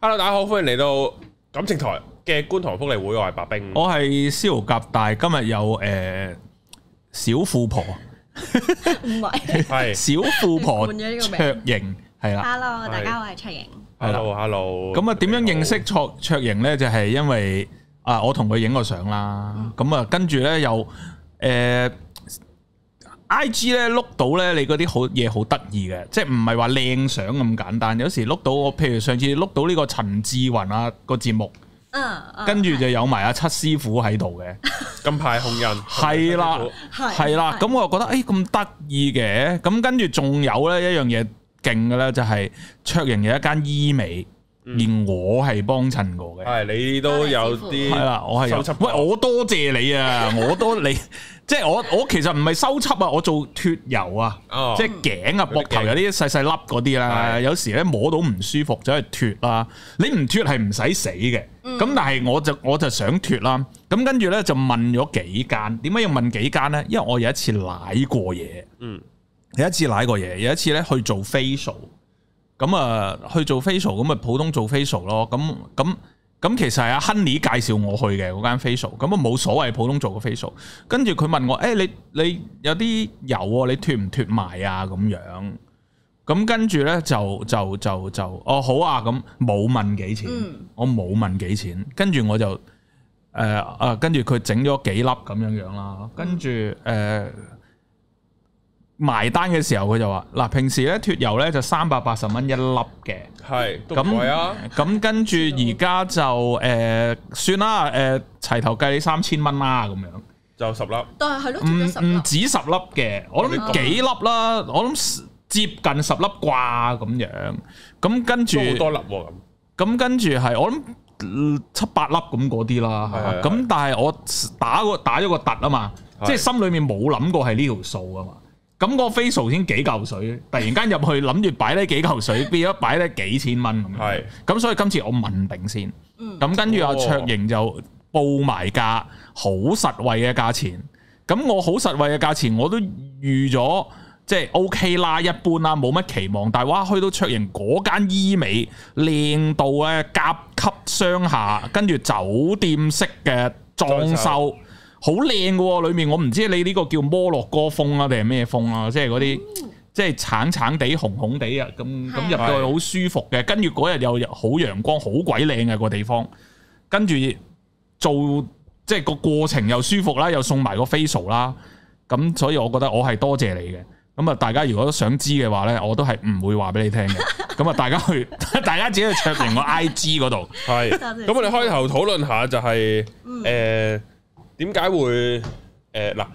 Hello， 大家好，歡迎嚟到感情台嘅觀塘福利會，我係白兵，我係燒牛夾大，今日有小富婆，唔係小富婆換咗呢個卓名瑩係啦。 Hello，大家好，我係卓瑩。Hello，咁啊，點樣認識卓瑩咧？就係因為我同佢影過相啦。咁啊，跟住咧又IG 咧碌到咧，你嗰啲好嘢好得意嘅，即係唔係話靚相咁簡單。有時碌到我，譬如上次碌到呢個陳志雲個節目，跟住就有埋阿七師傅喺度嘅金牌紅人，係啦，係啦。咁我又覺得咁得意嘅。咁跟住仲有咧一樣嘢勁嘅咧，就係卓瑩有一間醫美。而我係幫襯過嘅，係你都有啲係啦，我係有。喂，我多謝你啊！你即係我其實唔係修輯啊，我做脫油啊，即係頸啊、膊頭有啲細細粒嗰啲啦。有時咧摸到唔舒服，走去脫啦。你唔脫係唔使死嘅，咁但係我就想脫啦。咁跟住咧就問咗幾間，點解要問幾間咧？因為我有一次舐過嘢，有一次咧去做 facial。咁啊，去做 facial 咁啊，普通做 facial 咯。咁其實係阿 Honey 介紹我去嘅嗰間 facial。咁啊冇所謂，普通做個 facial。跟住佢問我，你有啲油喎，你脫唔脫埋啊？咁樣。咁跟住咧就好啊。咁冇問幾錢，我冇問幾錢。跟住我就跟住佢整咗幾粒咁樣啦。跟住埋單嘅時候，佢就話：嗱，平時咧脫油咧就380蚊一粒嘅，係都唔貴啊。咁跟住而家就算啦，齊頭計你3000蚊啦，咁樣就10粒，但係咯，唔止10粒嘅，我諗幾粒啦，我諗接近10粒啩咁樣。咁跟住好多粒喎咁跟住係我諗7-8粒咁嗰啲啦。咁但係我打咗個突啊嘛，即係心裏面冇諗過係呢條數啊嘛。咁個 facial 先幾嚿水，突然間入去諗住擺呢幾嚿水，變咗擺呢幾千蚊咁樣。咁所以今次我問定先。咁跟住阿卓瑩就報埋價，好實惠嘅價錢。咁我好實惠嘅價錢，我都預咗即係 OK 啦，一般啦，冇乜期望。但係哇，去到卓瑩嗰間醫美靚到咧甲級商廈，跟住酒店式嘅裝修。好靚嘅喎，裏面我唔知你呢個叫摩洛哥風啊定係咩風啊？即係嗰啲即係橙橙地、紅紅地啊，咁入到去好舒服嘅。跟住嗰日又好陽光，好鬼靚嘅個地方。跟住做即係個過程又舒服啦，又送埋個 facial 啦。咁所以我覺得我係多謝你嘅。咁啊，大家如果想知嘅話咧，我都係唔會話俾你聽嘅。咁啊，大家自己去卓瑩個 IG 嗰度。係。咁我哋開頭討論下就係點解會嗱？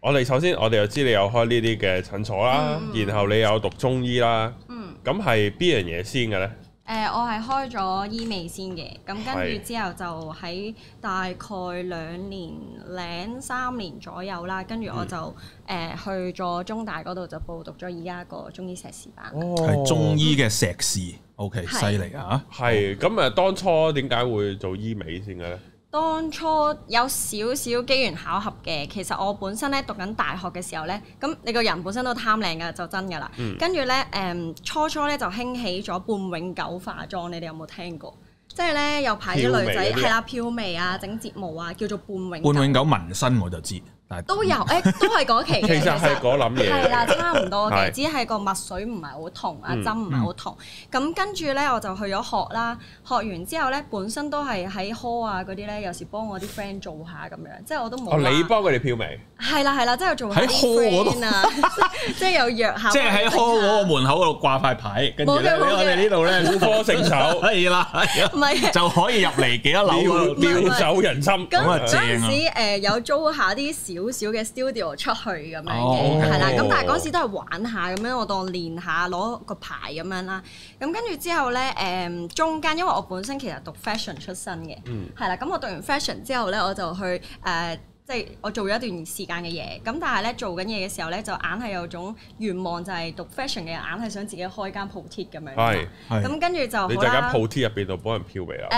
我哋首先我哋又知你有開呢啲嘅診所啦，然後你有讀中醫啦，咁係邊樣嘢先嘅咧？我係開咗醫美先嘅，咁跟住之後就喺大概2年零3年左右啦，跟住我就去咗中大嗰度就報讀咗而家個中醫碩士班。係中醫嘅碩士，OK，犀利啊！係咁啊，當初點解會做醫美先嘅咧？當初有少少機緣巧合嘅，其實我本身咧讀緊大學嘅時候咧，咁你個人本身都貪靚㗎，就真㗎啦。跟住咧初咧就興起咗半永久化妝，你哋有冇聽過？即係咧有排啲女仔係啦，漂眉啊、整睫毛啊，叫做半永久紋身我就知。都有都係嗰期嘅。其實係嗰諗嘢。係啦，差唔多嘅，只係個墨水唔係好痛啊，針唔係好痛。咁跟住咧，我就去咗學啦。學完之後咧，本身都係喺 hall 啊嗰啲咧，有時幫我啲 friend 做下咁樣，即係我都冇。你幫佢哋漂眉？係啦，即係做喺 hall 嗰度啊，即係有約下。即係喺 hall 嗰個門口嗰度掛塊牌，跟住咧我哋呢度咧婦科聖手係啦，唔係就可以入嚟幾多樓妙手仁心。咁嗰陣時有租下啲少少嘅 studio 出去咁樣嘅，係啦。咁但係嗰陣時都係玩下咁樣，我當練下攞個牌咁樣啦。咁跟住之後咧，中間因為我本身其實讀 fashion 出身嘅，係啦。咁我讀完 fashion 之後咧，我就去即係我做咗一段時間嘅嘢。咁但係咧做緊嘢嘅時候咧，就硬係有種願望，就係讀 fashion 嘅人硬係想自己開間鋪貼咁樣。係。咁跟住就你就間鋪貼入邊度幫人漂眉啦。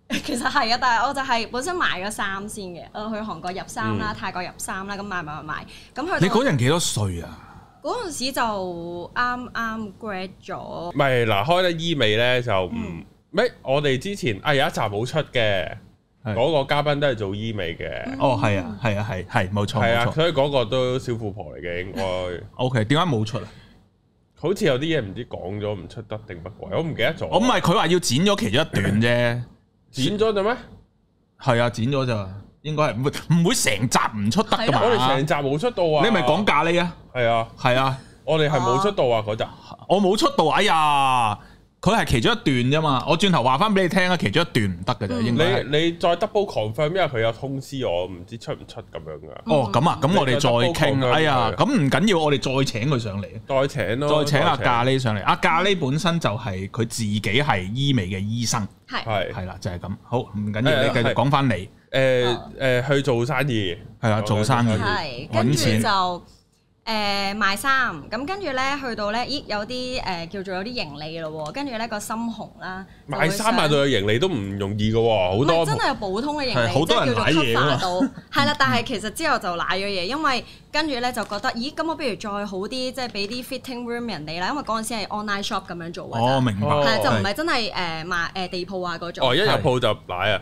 其實係啊，但係我就係本身買咗衫先嘅，我去韓國入衫啦，泰國入衫啦，咁買。咁去你嗰陣幾多歲啊？嗰陣時就啱 grad 咗。唔係嗱，開得醫美咧就唔咩？我哋之前有一集冇出嘅，嗰個嘉賓都係做醫美嘅。哦，係啊，係冇錯，係啊，所以嗰個都小富婆嚟嘅應該。OK， 點解冇出啊？好似有啲嘢唔知講咗唔出得定乜鬼，我唔記得咗。我唔係佢話要剪咗其中一段啫，剪咗咋咩？係啊，剪咗咋，應該係唔會成集唔出得噶嘛。我哋成集冇出到啊！你咪講咖喱啊？係啊，我哋係冇出到啊嗰集。我冇出到，哎呀！佢係其中一段啫嘛，我轉頭話翻俾你聽啊，其中一段唔得嘅啫，應該。你再 double confirm，因為佢有通知我，唔知出唔出咁樣噶。哦，咁啊，咁我哋再傾。哎呀，咁唔緊要，我哋再請佢上嚟。再請咯，再請阿咖喱上嚟。阿咖喱本身就係佢自己係醫美嘅醫生，係啦，就係咁。好，唔緊要，你繼續講翻你。去做生意，係啊，做生意，揾錢就。賣衫，咁跟住咧去到咧，咦有啲叫做有啲盈利咯喎，跟住咧個心紅啦。賣衫賣到有盈利都唔容易嘅喎，好多。真係有普通嘅盈利，好多人賴嘢啊嘛。係啦，但係其實之後就賴咗嘢，因為跟住咧就覺得，咦咁我不如再好啲，即係俾啲 fitting room 人哋啦，因為嗰陣時係 online shop 咁樣做嘅。哦，明白。係就唔係真係賣地鋪啊嗰種。哦，一入鋪就賴啊！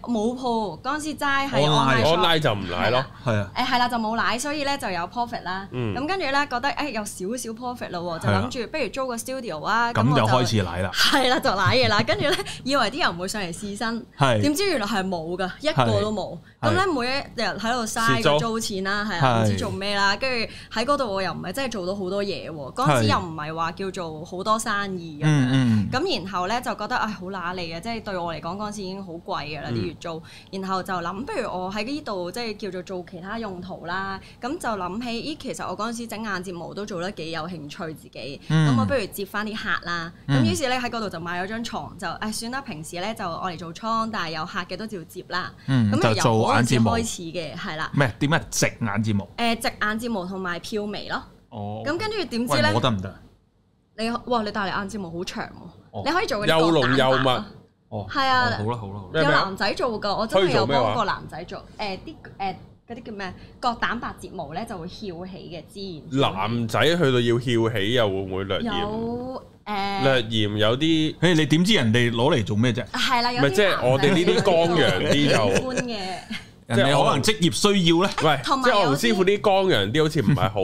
冇鋪嗰陣時齋係 online 就唔奶咯，係啊，係啦就冇奶，所以咧就有 profit 啦。咁跟住咧覺得有少少 profit 咯，就諗住不如租個 studio 啊。咁就開始奶啦。係啦，就奶嘢啦。跟住咧以為啲人會上嚟試身，點知原來係冇㗎，一個都冇。咁咧每一日喺度嘥個租錢啦，係啊，唔知做咩啦。跟住喺嗰度我又唔係真係做到好多嘢喎。嗰陣時又唔係話叫做好多生意咁樣。咁然後咧就覺得好揦脷嘅，即係對我嚟講嗰陣時已經好貴㗎啦啲月租，然後就諗不如我喺呢度即係叫做做其他用途啦，咁就諗起咦其實我嗰陣時整眼睫毛都做得幾有興趣自己，咁我不如接翻啲客啦，咁於是咧喺嗰度就買咗張床，就算啦，平時咧就我嚟做倉，但係有客嘅都照接啦，咁就由嗰陣時開始嘅，係啦。咩點解直眼睫毛？直眼睫毛同埋漂眉咯。哦。咁跟住點知咧？我得唔得？你帶嚟眼睫毛好長喎，你可以做嗰啲又濃又密。哦，係啊，好啦，有男仔做㗎，我真係有幫過男仔做，嗰啲叫咩？角蛋白睫毛咧就會翹起嘅，自然。男仔去到要翹起又會唔會略嫌？有略嫌有啲，你點知人哋攞嚟做咩啫？係啦，有啲即係我哋呢啲光陽啲就歡嘅。人哋可能職業需要咧，喂，即係我同師傅啲光陽啲好似唔係好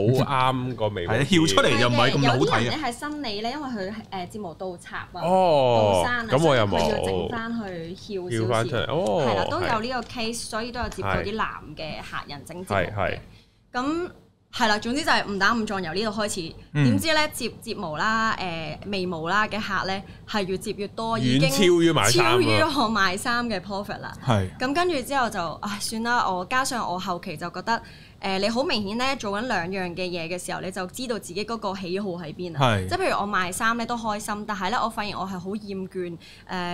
啱個眉毛，翹出嚟又唔係咁好睇。有啲人咧係生理咧，因為佢睫毛倒插啊，倒生啊，咁我又冇，佢要整翻去翹少少，係啦，都有呢個 case，所以都有接過啲男嘅客人整睫毛嘅，咁。係啦，總之就係誤打誤撞由呢度開始，點知咧接睫毛啦、眉毛啦嘅客咧係越接越多，已經超於我賣衫嘅 profit 啦。係。咁跟住之後就算啦，加上我後期就覺得你好明顯咧做緊兩樣嘅嘢嘅時候，你就知道自己嗰個喜好喺邊啊。即係譬如我賣衫咧都開心，但係咧我發現我係好厭倦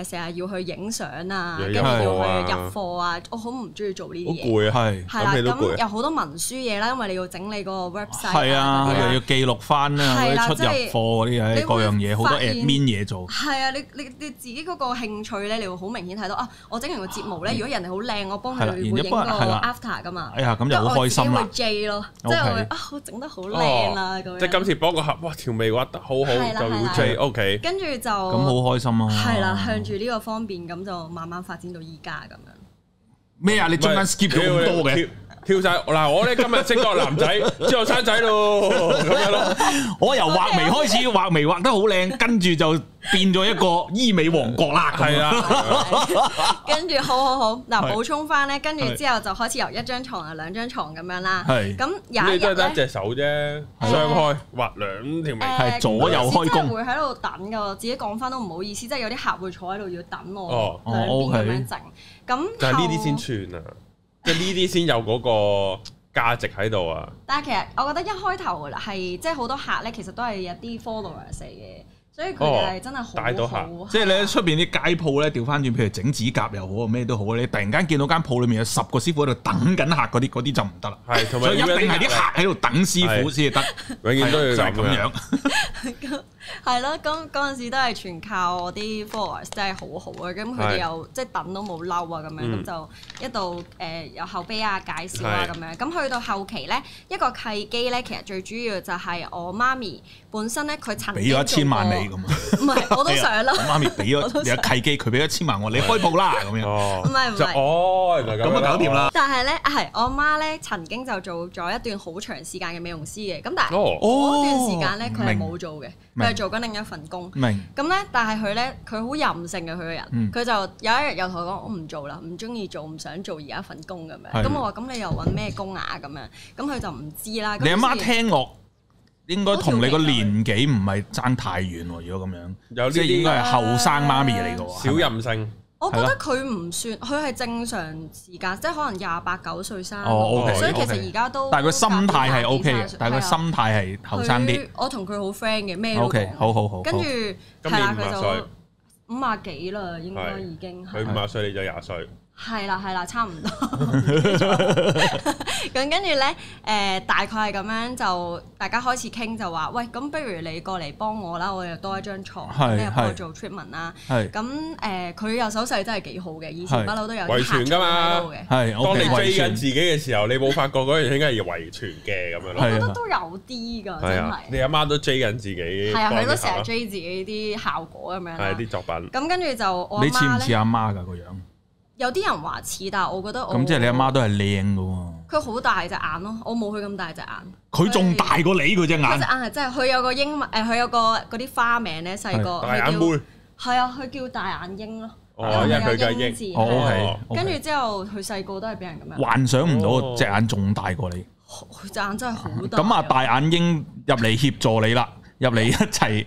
成日要去影相啊，跟住要去入貨啊，我好唔中意做呢啲嘢。好攰啊！係啦，咁有好多文書嘢啦，因為你要整理個 website，係啊，又要記錄翻啊，嗰啲出入貨嗰啲，各樣嘢好多 admin 嘢做。係啊，你自己嗰個興趣咧，你會好明顯睇到我整完個睫毛咧，如果人哋好靚，我幫佢會影個 after 噶嘛。哎呀，咁就好開心啦。J 咯，即係我我整得好靚啦咁樣。即係今次幫個客，哇條眉畫得好好，就會 J，OK。跟住就咁好開心啊！係啦，向住呢個方面咁就慢慢發展到依家咁樣。咩啊？你中間 skip 咗咁多嘅？跳晒嗱，我咧今日識個男仔，之後生仔咯，咁樣咯。我由畫眉開始，畫眉畫得好靚，跟住就變咗一個醫美王國啦。係啊，跟住好嗱，補充翻咧，跟住之後就開始由一張床啊兩張床咁樣啦。係咁有一日咧，你都係得一隻手啫，雙開畫兩條眉，係左右開弓。會喺度等㗎，自己講翻都唔好意思，即係有啲客會坐喺度要等我兩邊咁樣整。咁就係呢啲先串啊！即係呢啲先有嗰個價值喺度啊！但係其實我覺得一開頭係即係好多客咧，其實都係有啲 followers 嚟嘅，所以佢哋係真係好帶到客。即係你喺出邊啲街鋪咧，調翻轉，譬如整指甲又好，咩都好，你突然間見到間鋪裏面有10個師傅喺度等緊客嗰啲就唔得啦。係，同埋所以一定係啲客喺度等師傅先至得。永遠都要就係咁樣。係咯，咁嗰陣時都係全靠我啲 followers 真係好好啊，咁佢哋又即係等都冇嬲啊咁樣，咁就一度有後備啊介紹啊咁樣，咁去到後期咧一個契機咧，其實最主要就係我媽咪本身咧佢曾經俾咗1000萬你咁啊，唔係我都想啦，我媽咪俾咗你有契機，佢俾咗1000萬我，你開鋪啦咁樣，唔係原來咁啊搞掂啦。但係咧係我媽咧曾經就做咗一段好長時間嘅美容師嘅，咁但係哦嗰段時間咧佢係冇做嘅，佢係做緊另一份工。明咁咧，但係佢咧，佢好任性嘅佢個人，佢就有一日又同我講：我唔做啦，唔中意做，唔想做而家份工咁樣。咁我話：咁你又揾咩工啊？咁樣，咁佢就唔知啦。你阿媽聽落應該同你個年紀唔係爭太遠喎。如果咁樣，即係應該係後生媽咪嚟嘅喎。小任性。我覺得佢唔算，佢係正常時間，即係可能28、9歲生。OK，所以其實而家都。但係佢心態係 OK 嘅，但係佢心態係後生啲。我同佢好 friend 嘅，咩都講。OK，好。跟住係啦，佢就歲50幾啦，應該已經。佢50歲，你就20歲。係啦，差唔多。咁跟住咧，大概係咁樣就大家開始傾就話，喂，咁不如你過嚟幫我啦，我又多一張牀，你又幫我做 treatment 啦。咁佢又手勢真係幾好嘅，以前不嬲都有遺傳㗎嘛。係，當你追緊自己嘅時候，你冇發覺嗰樣嘢應該係要遺傳嘅咁樣咯。我覺得都有啲㗎，真係。你阿媽都追緊自己。係啊，佢都成日追自己啲效果咁樣。係啲作品。咁跟住就我阿媽咧。你似唔似阿媽㗎個樣？有啲人話似，但係我覺得我咁即係你阿媽都係靚㗎喎。佢好大隻眼咯，我冇佢咁大隻眼。佢仲大過你嗰隻眼。佢隻眼係真係，佢有個英文佢有個嗰啲花名咧，細個大眼妹。係啊，佢叫大眼鷹咯。因為佢嘅鷹字。OK。跟住之後，佢細個都係俾人咁樣。幻想唔到隻眼仲大過你。佢隻眼真係好大。咁啊，大眼鷹入嚟協助你啦，入嚟一齊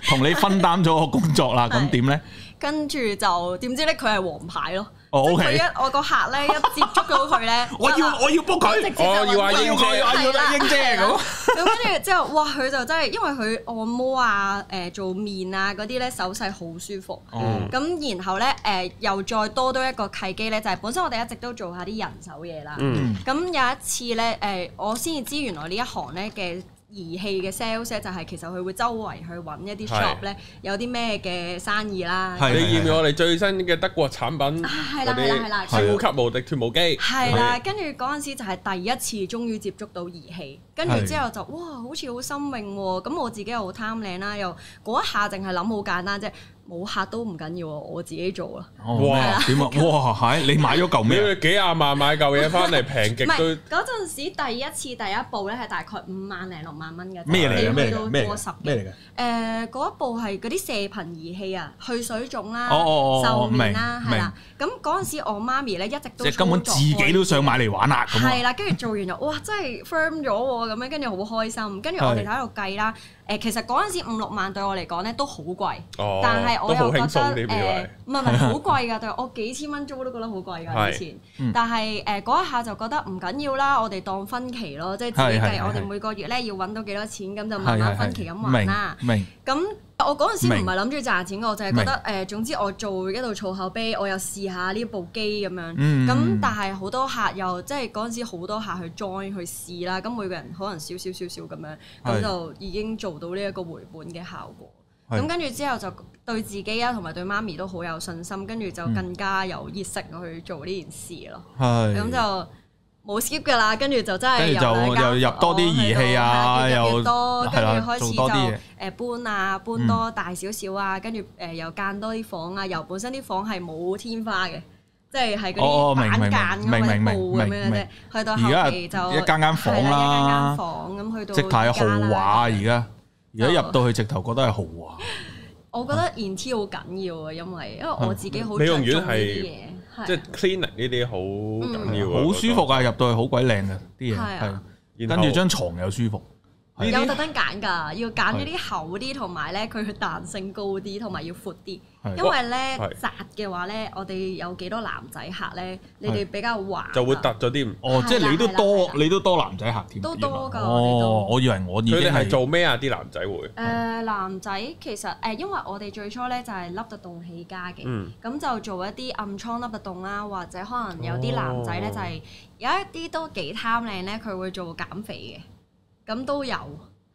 同你分擔咗個工作啦。咁點咧？跟住就點知咧？佢係王牌咯。OK。我個客咧一接觸到佢咧，我要 book 佢，我要阿英姐，要阿英姐咁。咁跟住之後，哇！佢就真係因為佢按摩啊、做面啊嗰啲咧手勢好舒服。咁然後咧又再多一個契機咧，就係本身我哋一直都做下啲人手嘢啦。咁有一次咧我先至知原來呢一行咧嘅儀器嘅 sales 就係其實佢會周圍去揾一啲 shop 咧，有啲咩嘅生意啦。你要唔要我哋最新嘅德國產品？係啦，超級無敵脱毛機。係啦，跟住嗰陣時就係第一次終於接觸到儀器，跟住之後就哇，好似好新穎喎。咁我自己又好貪靚啦，又嗰一下淨係諗好簡單啫。冇客都唔緊要喎，我自己做啦。哇！點啊？哇！係你買咗嚿咩？幾廿萬買嚿嘢翻嚟平極都。嗰陣時第一次第一步咧係大概5萬零6萬蚊嘅。咩嚟嘅？咩嚟嘅？咩嚟嘅？嗰一部係嗰啲射頻儀器啊，去水腫啦、瘦面啦，係啦。咁嗰陣時我媽咪咧一直都即係根本自己都想買嚟玩啦。係啦，跟住做完就哇，真係 firm 咗喎，咁樣跟住好開心。跟住我哋喺度計啦。其實嗰陣時5、6萬對我嚟講咧都好貴，但係我又覺得唔係好貴㗎，對我幾千蚊租都覺得好貴㗎以前。但係嗰一下就覺得唔緊要啦，我哋當分期咯，即係自己計，我哋每個月咧要揾到幾多錢，咁就慢慢分期咁還啦。咁我嗰陣時唔係諗住賺錢㗎，我就係覺得總之我做一度儲口碑，我又試下呢部機咁樣。咁但係好多客又即係嗰陣時好多客去 join 去試啦，咁每個人可能少少咁樣，咁就已經做到呢一個回本嘅效果。咁跟住之後就對自己啊同埋對媽咪都好有信心，跟住就更加有熱誠去做呢件事咯。咁就冇 skip 㗎啦，跟住就真係又入多啲儀器啊，又多，跟住開始就搬多大少少啊，跟住又間多啲房啊，由本身啲房係冇天花嘅。即係嗰啲板間咁樣布咁樣啫，去到後期就一間房啦，一間房咁去到直頭係豪華啊！而家入到去直頭覺得係豪華。我覺得 ENT 好緊要啊，因為我自己好着重呢啲嘢，即係 clinic 呢啲好緊要，好舒服啊！入到去好鬼靚嘅啲嘢，係跟住張床又舒服。有特登揀㗎，要揀嗰啲厚啲，同埋咧佢彈性高啲，同埋要闊啲。因為咧窄嘅話咧，我哋有幾多男仔客咧，你哋比較橫就會突咗啲。哦，即係你都多男仔客添。都多㗎。哦，我以為我已經係做咩啊？啲男仔會男仔其實因為我哋最初咧就係凹凸洞起家嘅，咁就做一啲暗瘡凹凸洞啦，或者可能有啲男仔咧就係有一啲都幾貪靚咧，佢會做減肥嘅。咁都有，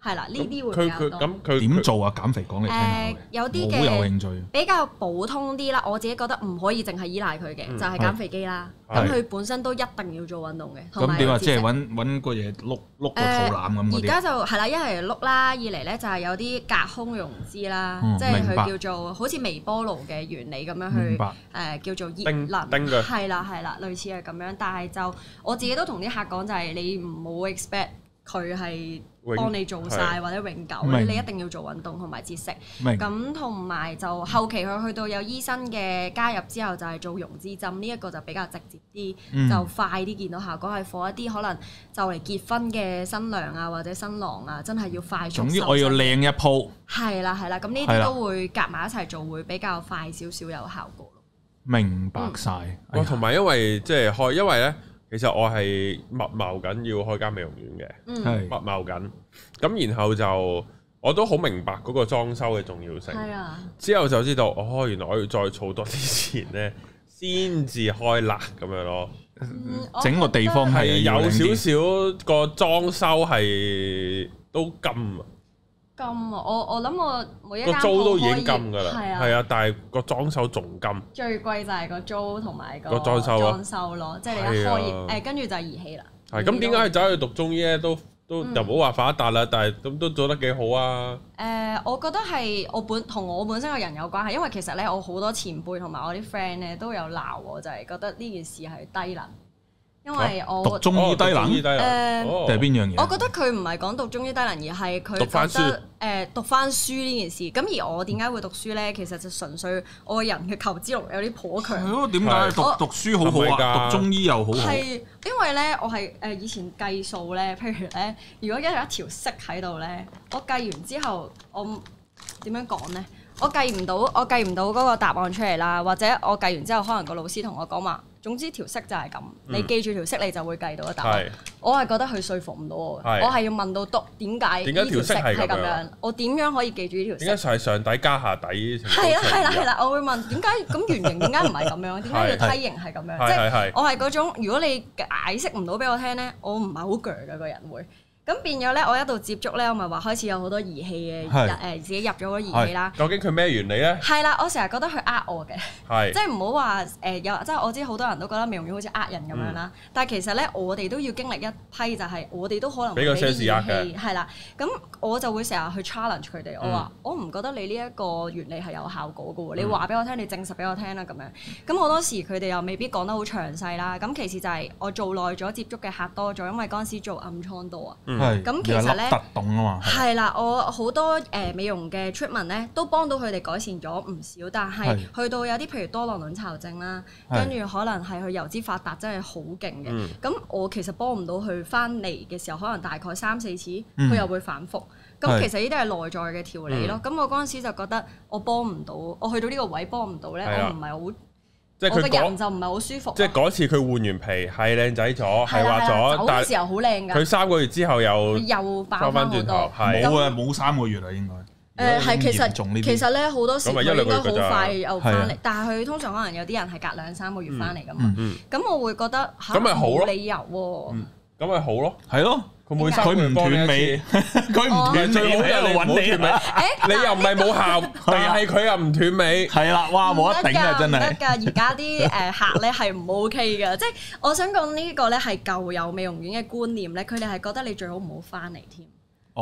係啦，呢啲會比較多。咁佢點做啊？減肥講嚟聽下。有啲好有嘅興趣。比較普通啲啦，我自己覺得唔可以淨係依賴佢嘅，就係減肥機啦。咁佢本身都一定要做運動嘅。咁點啊？即係揾個嘢碌個肚腩咁嗰啲。而家就係啦，一係碌啦，二嚟咧就係有啲隔空溶脂啦，即係佢叫做好似微波爐嘅原理咁樣去叫做熱能，係啦，類似係咁樣。但係就我自己都同啲客講，就係你唔好 expect 佢係幫你做晒或者永久，你一定要做運動同埋節食。咁同埋就後期佢去到有醫生嘅加入之後，就係做溶脂針，呢一個就比較直接啲，就快啲見到效果，係for一啲可能就嚟結婚嘅新娘啊或者新郎啊，真係要快速。總之我要靚一鋪。係啦，咁呢啲都會夾埋一齊做，會比較快少少有效果咯。明白晒。同埋因為即係開，因為咧。其實我係密謀緊要開間美容院嘅，密謀緊。咁然後就我都好明白嗰個裝修嘅重要性。之後就知道，原來我要再儲多啲錢咧，先至開辣咁樣咯。整個地方係有少少個裝修係都金啊！金啊！我諗我每一間個租都已經金㗎啦，係啊，但係個裝修仲金。最貴就係個租同埋個裝修咯，即係你一開業跟住就係儀器啦。係咁點解走去讀中醫咧？都又冇話發達啦，但係咁都做得幾好啊！我覺得係同我本身個人有關係，因為其實咧我好多前輩同埋我啲 friend 咧都有鬧我，就係覺得呢件事係低能。因為我讀中醫低能，定係邊樣嘢？我覺得佢唔係講讀中醫低能，而係佢覺得讀翻書呢件事。咁而我點解會讀書咧？其實就純粹我個人嘅求知欲有啲頗強。係咯，點解讀書好好啊？讀中醫又好好。係因為咧，我係以前計數咧，譬如咧，如果有一條式喺度咧，我計完之後，我點樣講咧？我計唔到嗰個答案出嚟啦，或者我計完之後，可能個老師同我講話，總之條式就係咁，你記住條式你就會計到個答案。我係覺得佢說服唔到我，我係要問到點解呢條式係咁樣，我點樣可以記住呢條式？點解係上底加下底？係啦，我會問點解咁圓形點解唔係咁樣？點解要梯形係咁樣？即係我係嗰種，如果你解釋唔到俾我聽咧，我唔係好鋸嘅個人會。咁變咗咧，我一度接觸咧，我咪話開始有好多儀器嘅，自己入咗嗰儀器啦。究竟佢咩原理咧？係啦，我成日覺得佢呃我嘅，即係唔好話即係我知好多人都覺得美容院好似呃人咁樣啦。但係其實咧，我哋都要經歷一批，就係我哋都可能俾個儀器係啦。咁我就會成日去 challenge 佢哋，我話我唔覺得你呢一個原理係有效果嘅喎，你話俾我聽，你證實俾我聽啦咁樣。咁好多時佢哋又未必講得好詳細啦。咁其次就係我做耐咗，接觸嘅客多咗，因為嗰陣時做暗瘡多啊。咁其實咧，突動啊嘛，係啦，我好多美容嘅 treatment 咧，都幫到佢哋改善咗唔少。但係去到有啲譬如多囊卵巢症啦，跟住可能係佢油脂發達真係好勁嘅。咁我其實幫唔到佢翻嚟嘅時候，可能大概3-4次，佢又會反覆。咁其實呢啲係內在嘅調理咯。咁我嗰陣時就覺得我幫唔到，我去到呢個位幫唔到咧，我唔係好。即係我個人就唔係好舒服。即係嗰次佢換完皮係靚仔咗，係畫咗，但係時候好靚㗎。佢3個月之後又爆翻轉頭，冇3個月啦應該。係其實咧好多時佢應該好快又翻嚟，但係佢通常可能有啲人係隔2-3個月翻嚟㗎嘛。咁我會覺得嚇冇理由喎。咁咪好咯，係咯。佢唔斷尾，佢唔斷尾喺度揾你，你又唔係冇效，但係佢又唔斷尾，係啦，哇冇得頂啊真係。唔得㗎，而家啲客咧係唔 OK 嘅，即係我想講呢個咧係舊有美容院嘅觀念咧，佢哋係覺得你最好唔好翻嚟添。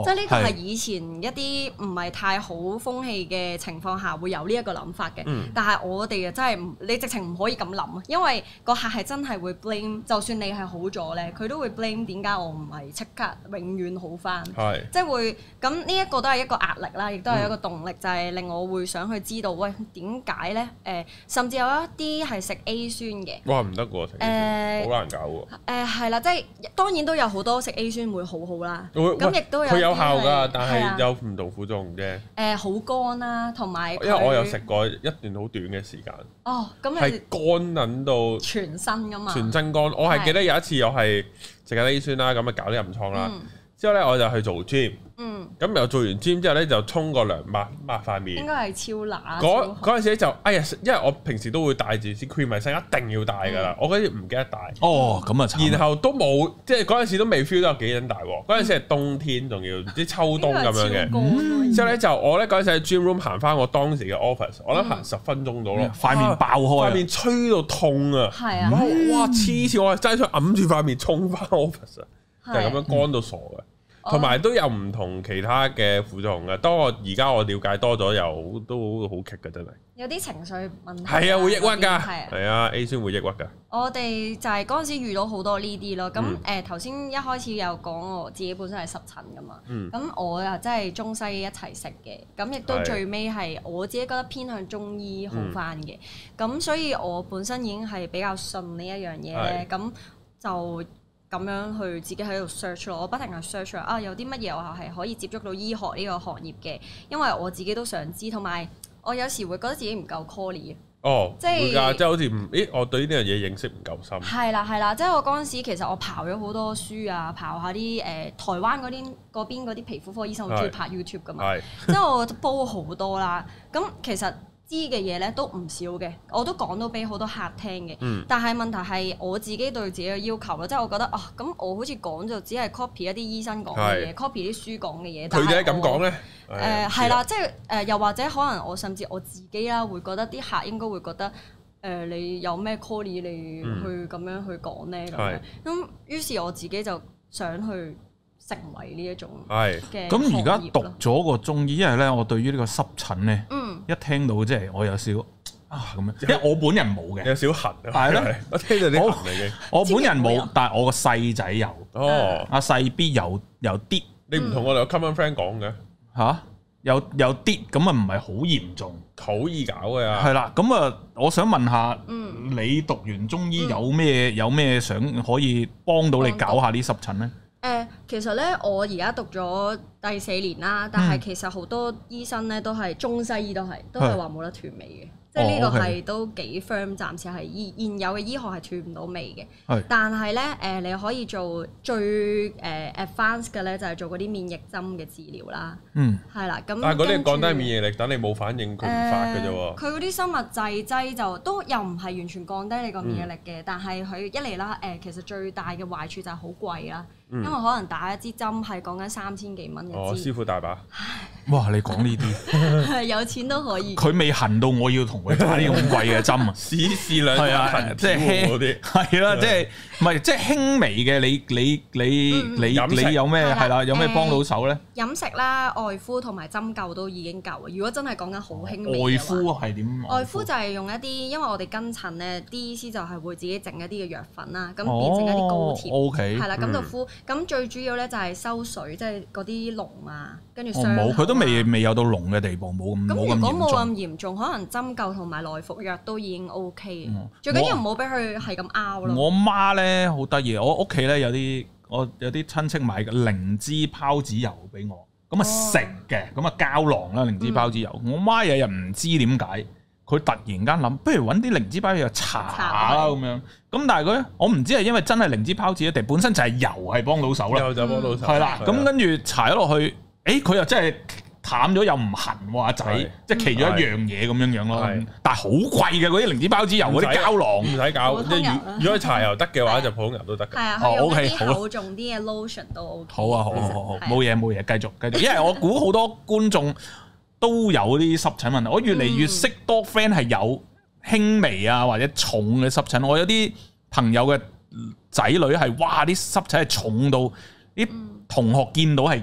即係呢個係以前一啲唔係太好風氣嘅情況下會有呢一個諗法嘅，但係我哋啊真係你直情唔可以咁諗啊，因為個客係真係會 blame， 就算你係好咗咧，佢都會 blame 點解我唔係即刻永遠好翻，即係會咁呢一個都係一個壓力啦，亦都係一個動力，就係令我會想去知道喂點解咧？甚至有一啲係食 A 酸嘅，哇唔得喎，食 A 酸好難搞喎。係啦，即係當然都有好多食 A 酸會好好啦，咁亦都有。有效㗎，但係有唔同副作用啫。好乾啦，同埋因為我有食過一段好短嘅時間。哦，咁你係乾撚到全身㗎嘛？全身乾，我係記得有一次又係食緊 A 酸啦，咁啊搞啲暗瘡啦。之後咧我就去做 gym。咁又做完 gym 之後咧，就沖個涼抹塊面。應該係超乸。嗰陣時就因為我平時都會帶住支 cream 喺身，一定要帶㗎啦。我嗰時唔記得帶。哦，咁啊慘。然後都冇，即係嗰陣時都未 feel 到有幾撚大喎。嗰陣時係冬天，仲要啲秋冬咁樣嘅。之後咧就我咧嗰陣時喺 gym room 行翻我當時嘅 office， 我諗行10分鐘到咯。塊面爆開，塊面吹到痛啊！係啊！哇黐線，我係真係想揞住塊面衝翻 office 啊！就係咁樣乾到傻嘅。同埋都有唔同其他嘅副作用嘅，當我而家我了解多咗，又都好棘嘅真係。有啲情緒問題。係啊，會抑鬱㗎。係啊 ，A 酸會抑鬱㗎。我哋就係嗰陣時遇到好多呢啲咯。咁頭先一開始有講我自己本身係濕疹㗎嘛。咁我又真係中西醫一齊食嘅。咁亦都最尾係我自己覺得偏向中醫好翻嘅。咁所以我本身已經係比較信呢一樣嘢咧。咁就咁樣去自己喺度 search 咯，我不停去 search 有啲乜嘢我係可以接觸到醫學呢個行業嘅，因為我自己都想知，同埋我有時會覺得自己唔夠 quality 即係會㗎，即係好似我對呢樣嘢認識唔夠深。係啦，即係我嗰陣時其實我刨咗好多書啊，刨下啲台灣嗰邊嗰啲皮膚科醫生好中意拍 YouTube 㗎嘛，即係我煲好多啦，咁其實知嘅嘢咧都唔少嘅，我都講到俾好多客聽嘅。但係問題係我自己對自己嘅要求咯，即係我覺得咁我好似講就只係 copy 一啲醫生講嘅嘢，copy 啲書講嘅嘢。佢哋係咁講咧？係啦，即係又或者可能我甚至我自己啦，會覺得啲客應該會覺得你有咩 call 你去咁樣去講咧咁樣。咁於是我自己就想去成為呢一種嘅。咁而家讀咗個中醫，因為咧我對於呢個濕疹咧，一聽到即係我有少咁樣，因為我本人冇嘅，有少痕。係咧，我聽到啲痕嚟嘅。我本人冇，但係我個細仔有。阿細 B 有啲。你唔同我哋個 common friend 講嘅嚇？有啲咁啊，唔係好嚴重，好易搞嘅呀。係啦，咁啊，我想問下，你讀完中醫有咩想可以幫到你搞下啲濕疹咧？其實咧，我而家讀咗第4年啦，但係其實好多醫生咧都係中西醫都係話冇得斷尾嘅，即係呢個係都幾 firm，暫時係現有嘅醫學係斷唔到尾嘅。但係咧你可以做最advanced 嘅咧，就係做嗰啲免疫針嘅治療啦。係啦，咁但係嗰啲降低免疫力，等你冇反應佢唔發嘅啫喎。佢嗰啲生物製劑就都又唔係完全降低你個免疫力嘅，但係佢一嚟啦其實最大嘅壞處就係好貴啦。因為可能打一支針係講緊3000幾蚊一支。師傅大把。哇！你講呢啲，有錢都可以。佢未痕到我要同佢打啲咁貴嘅針啊！試兩針即係輕啲，係啦，即係唔係即係輕微嘅？你有咩係啦？有咩幫到手咧？飲食啦、外敷同埋針灸都已經夠。如果真係講緊好輕微外敷係點？外敷就係用一啲，因為我哋跟診咧，D 醫師就係會自己整一啲嘅藥粉啦，咁變成一啲膏貼。OK。係啦，咁就敷。咁最主要咧就係收水，即係嗰啲膿啊，跟住傷口。冇，佢都未有到膿嘅地步，冇咁嚴重。咁如果冇咁嚴重，可能針灸同埋內服藥都已經 OK。最緊要唔好俾佢係咁拗咯。我媽咧好得意，我屋企咧有啲親戚買嘅靈芝孢子油俾我，咁啊食嘅，咁啊膠囊啦靈芝孢子油。我媽有日唔知點解，佢突然間諗，不如揾啲靈芝孢子油搽啦咁樣。咁但係佢，我唔知係因為真係靈芝孢子，定本身就係油係幫到手啦。油就幫到手。係啦，咁跟住搽咗落去，佢又真係淡咗又唔痕喎，阿仔，即係其中一樣嘢咁樣樣咯。但係好貴嘅嗰啲靈芝孢子油嗰啲膠囊，唔使搞。即係如果搽油得嘅話，就普通油都得㗎。係啊，用一啲厚重啲嘅 lotion 都 OK。好啊，好，冇嘢，繼續。因為我估好多觀眾都有啲濕疹問題，我越嚟越識多 friend 係有輕微啊或者重嘅濕疹。我有啲朋友嘅仔女係，哇！啲濕疹係重到啲同學見到係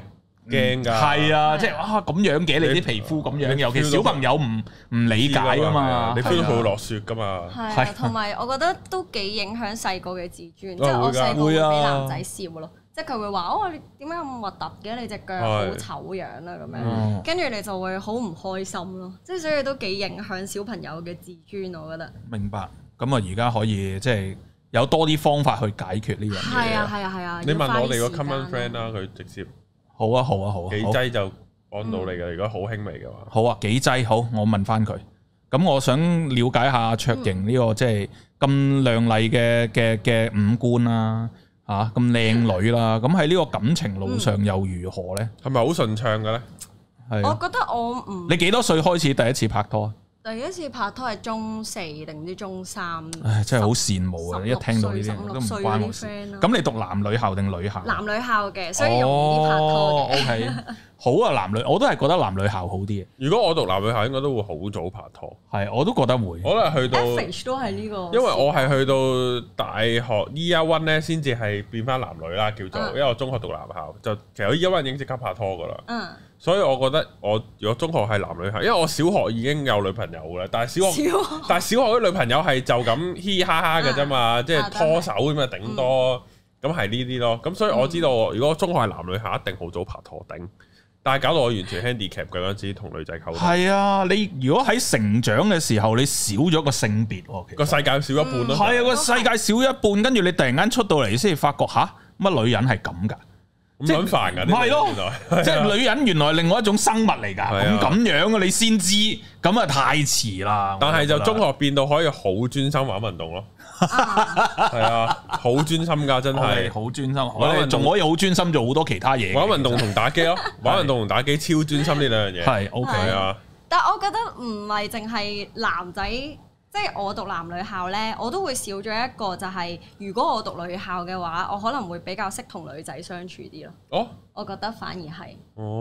驚㗎。係啊，即係哇咁樣嘅你啲皮膚咁樣，尤其小朋友唔理解㗎嘛，你 feel 到佢會落雪㗎嘛。係啊，同埋我覺得都幾影響細個嘅自尊，即係我細個會俾男仔笑咯。即係佢會話：你點解咁核突嘅？你隻腳好醜樣啦咁樣，跟住你就會好唔開心咯。即係所以都幾影響小朋友嘅自尊，我覺得。明白。咁啊，而家可以即係有多啲方法去解決呢樣嘢。係啊。你問我哋個 common friend 啦，佢直接好啊，幾劑就幫到你嘅。如果好輕微嘅話，好啊，幾劑好，我問翻佢。咁我想了解下卓瑩呢個即係咁亮麗嘅五官啦。咁靚女啦，咁喺呢個感情路上又如何咧？係咪好順暢嘅咧？我覺得我唔。你幾多歲開始第一次拍拖？第一次拍拖係中4定唔知中3。唉，真係好羨慕啊！一聽到呢啲都唔關我事。咁你讀男女校定女校？男女校嘅，所以容易啲拍拖嘅。OK，好啊，男女我都係覺得男女校好啲嘅。如果我讀男女校，應該都會好早拍拖。係，我都覺得會。我都係去到 average 都係呢個。因為我係去到大學 Year One 咧，先至係變翻男女啦，叫做。因為我中學讀男校，就其實 Year One 已經即刻拍拖噶啦。所以我覺得我如果中學係男女校，因為我小學已經有女朋友㗎啦，但係小學啲女朋友係就咁嘻嘻哈哈嘅啫嘛，即係拖手咁啊，頂多咁係呢啲咯。咁所以我知道，如果中學係男女校，一定好早拍拖頂。但係搞到我完全 handicap 嘅嗰陣時，同女仔溝通。係啊，你如果喺成長嘅時候，你少咗個性別喎，其實個世界少一半咯。係啊，個世界少一半，跟住你突然間出到嚟，先至發覺吓，乜女人係咁㗎？咁撚煩㗎，係咯，即係女人原來另外一種生物嚟㗎，咁樣啊，你先知，咁啊太遲啦。但係就中學變到可以好專心玩運動咯，係啊，好專心㗎，真係好專心。我哋仲可以好專心做好多其他嘢，玩運動同打機咯，玩運動同打機超專心呢兩樣嘢。係 OK 啊，但係我覺得唔係淨係男仔。即係我讀男女校呢，我都會少咗一個，就係如果我讀女校嘅話，我可能會比較識同女仔相處啲咯。哦，我覺得反而係，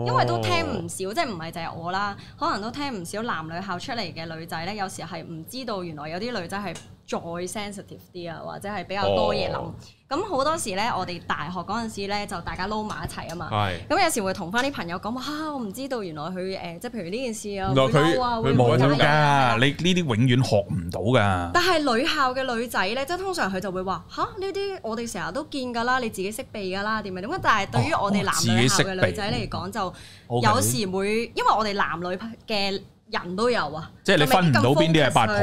因為都聽唔少，即係唔係就係我啦，可能都聽唔少男女校出嚟嘅女仔呢，有時係唔知道原來有啲女仔係再 sensitive 啲啊，或者係比較多嘢諗。咁好多時咧，我哋大學嗰陣時咧，就大家撈埋一齊啊嘛。咁有時會同翻啲朋友講話，我唔知道原來佢即係譬如呢件事啊，佢冇㗎，你呢啲永遠學唔到㗎。但係女校嘅女仔咧，即係通常佢就會話吓，呢啲我哋成日都見㗎啦，你自己識避㗎啦，點解？但係對於我哋男女校嘅女仔嚟講，就有時會因為我哋男女嘅人都有啊。即係你分唔到邊啲係八婆。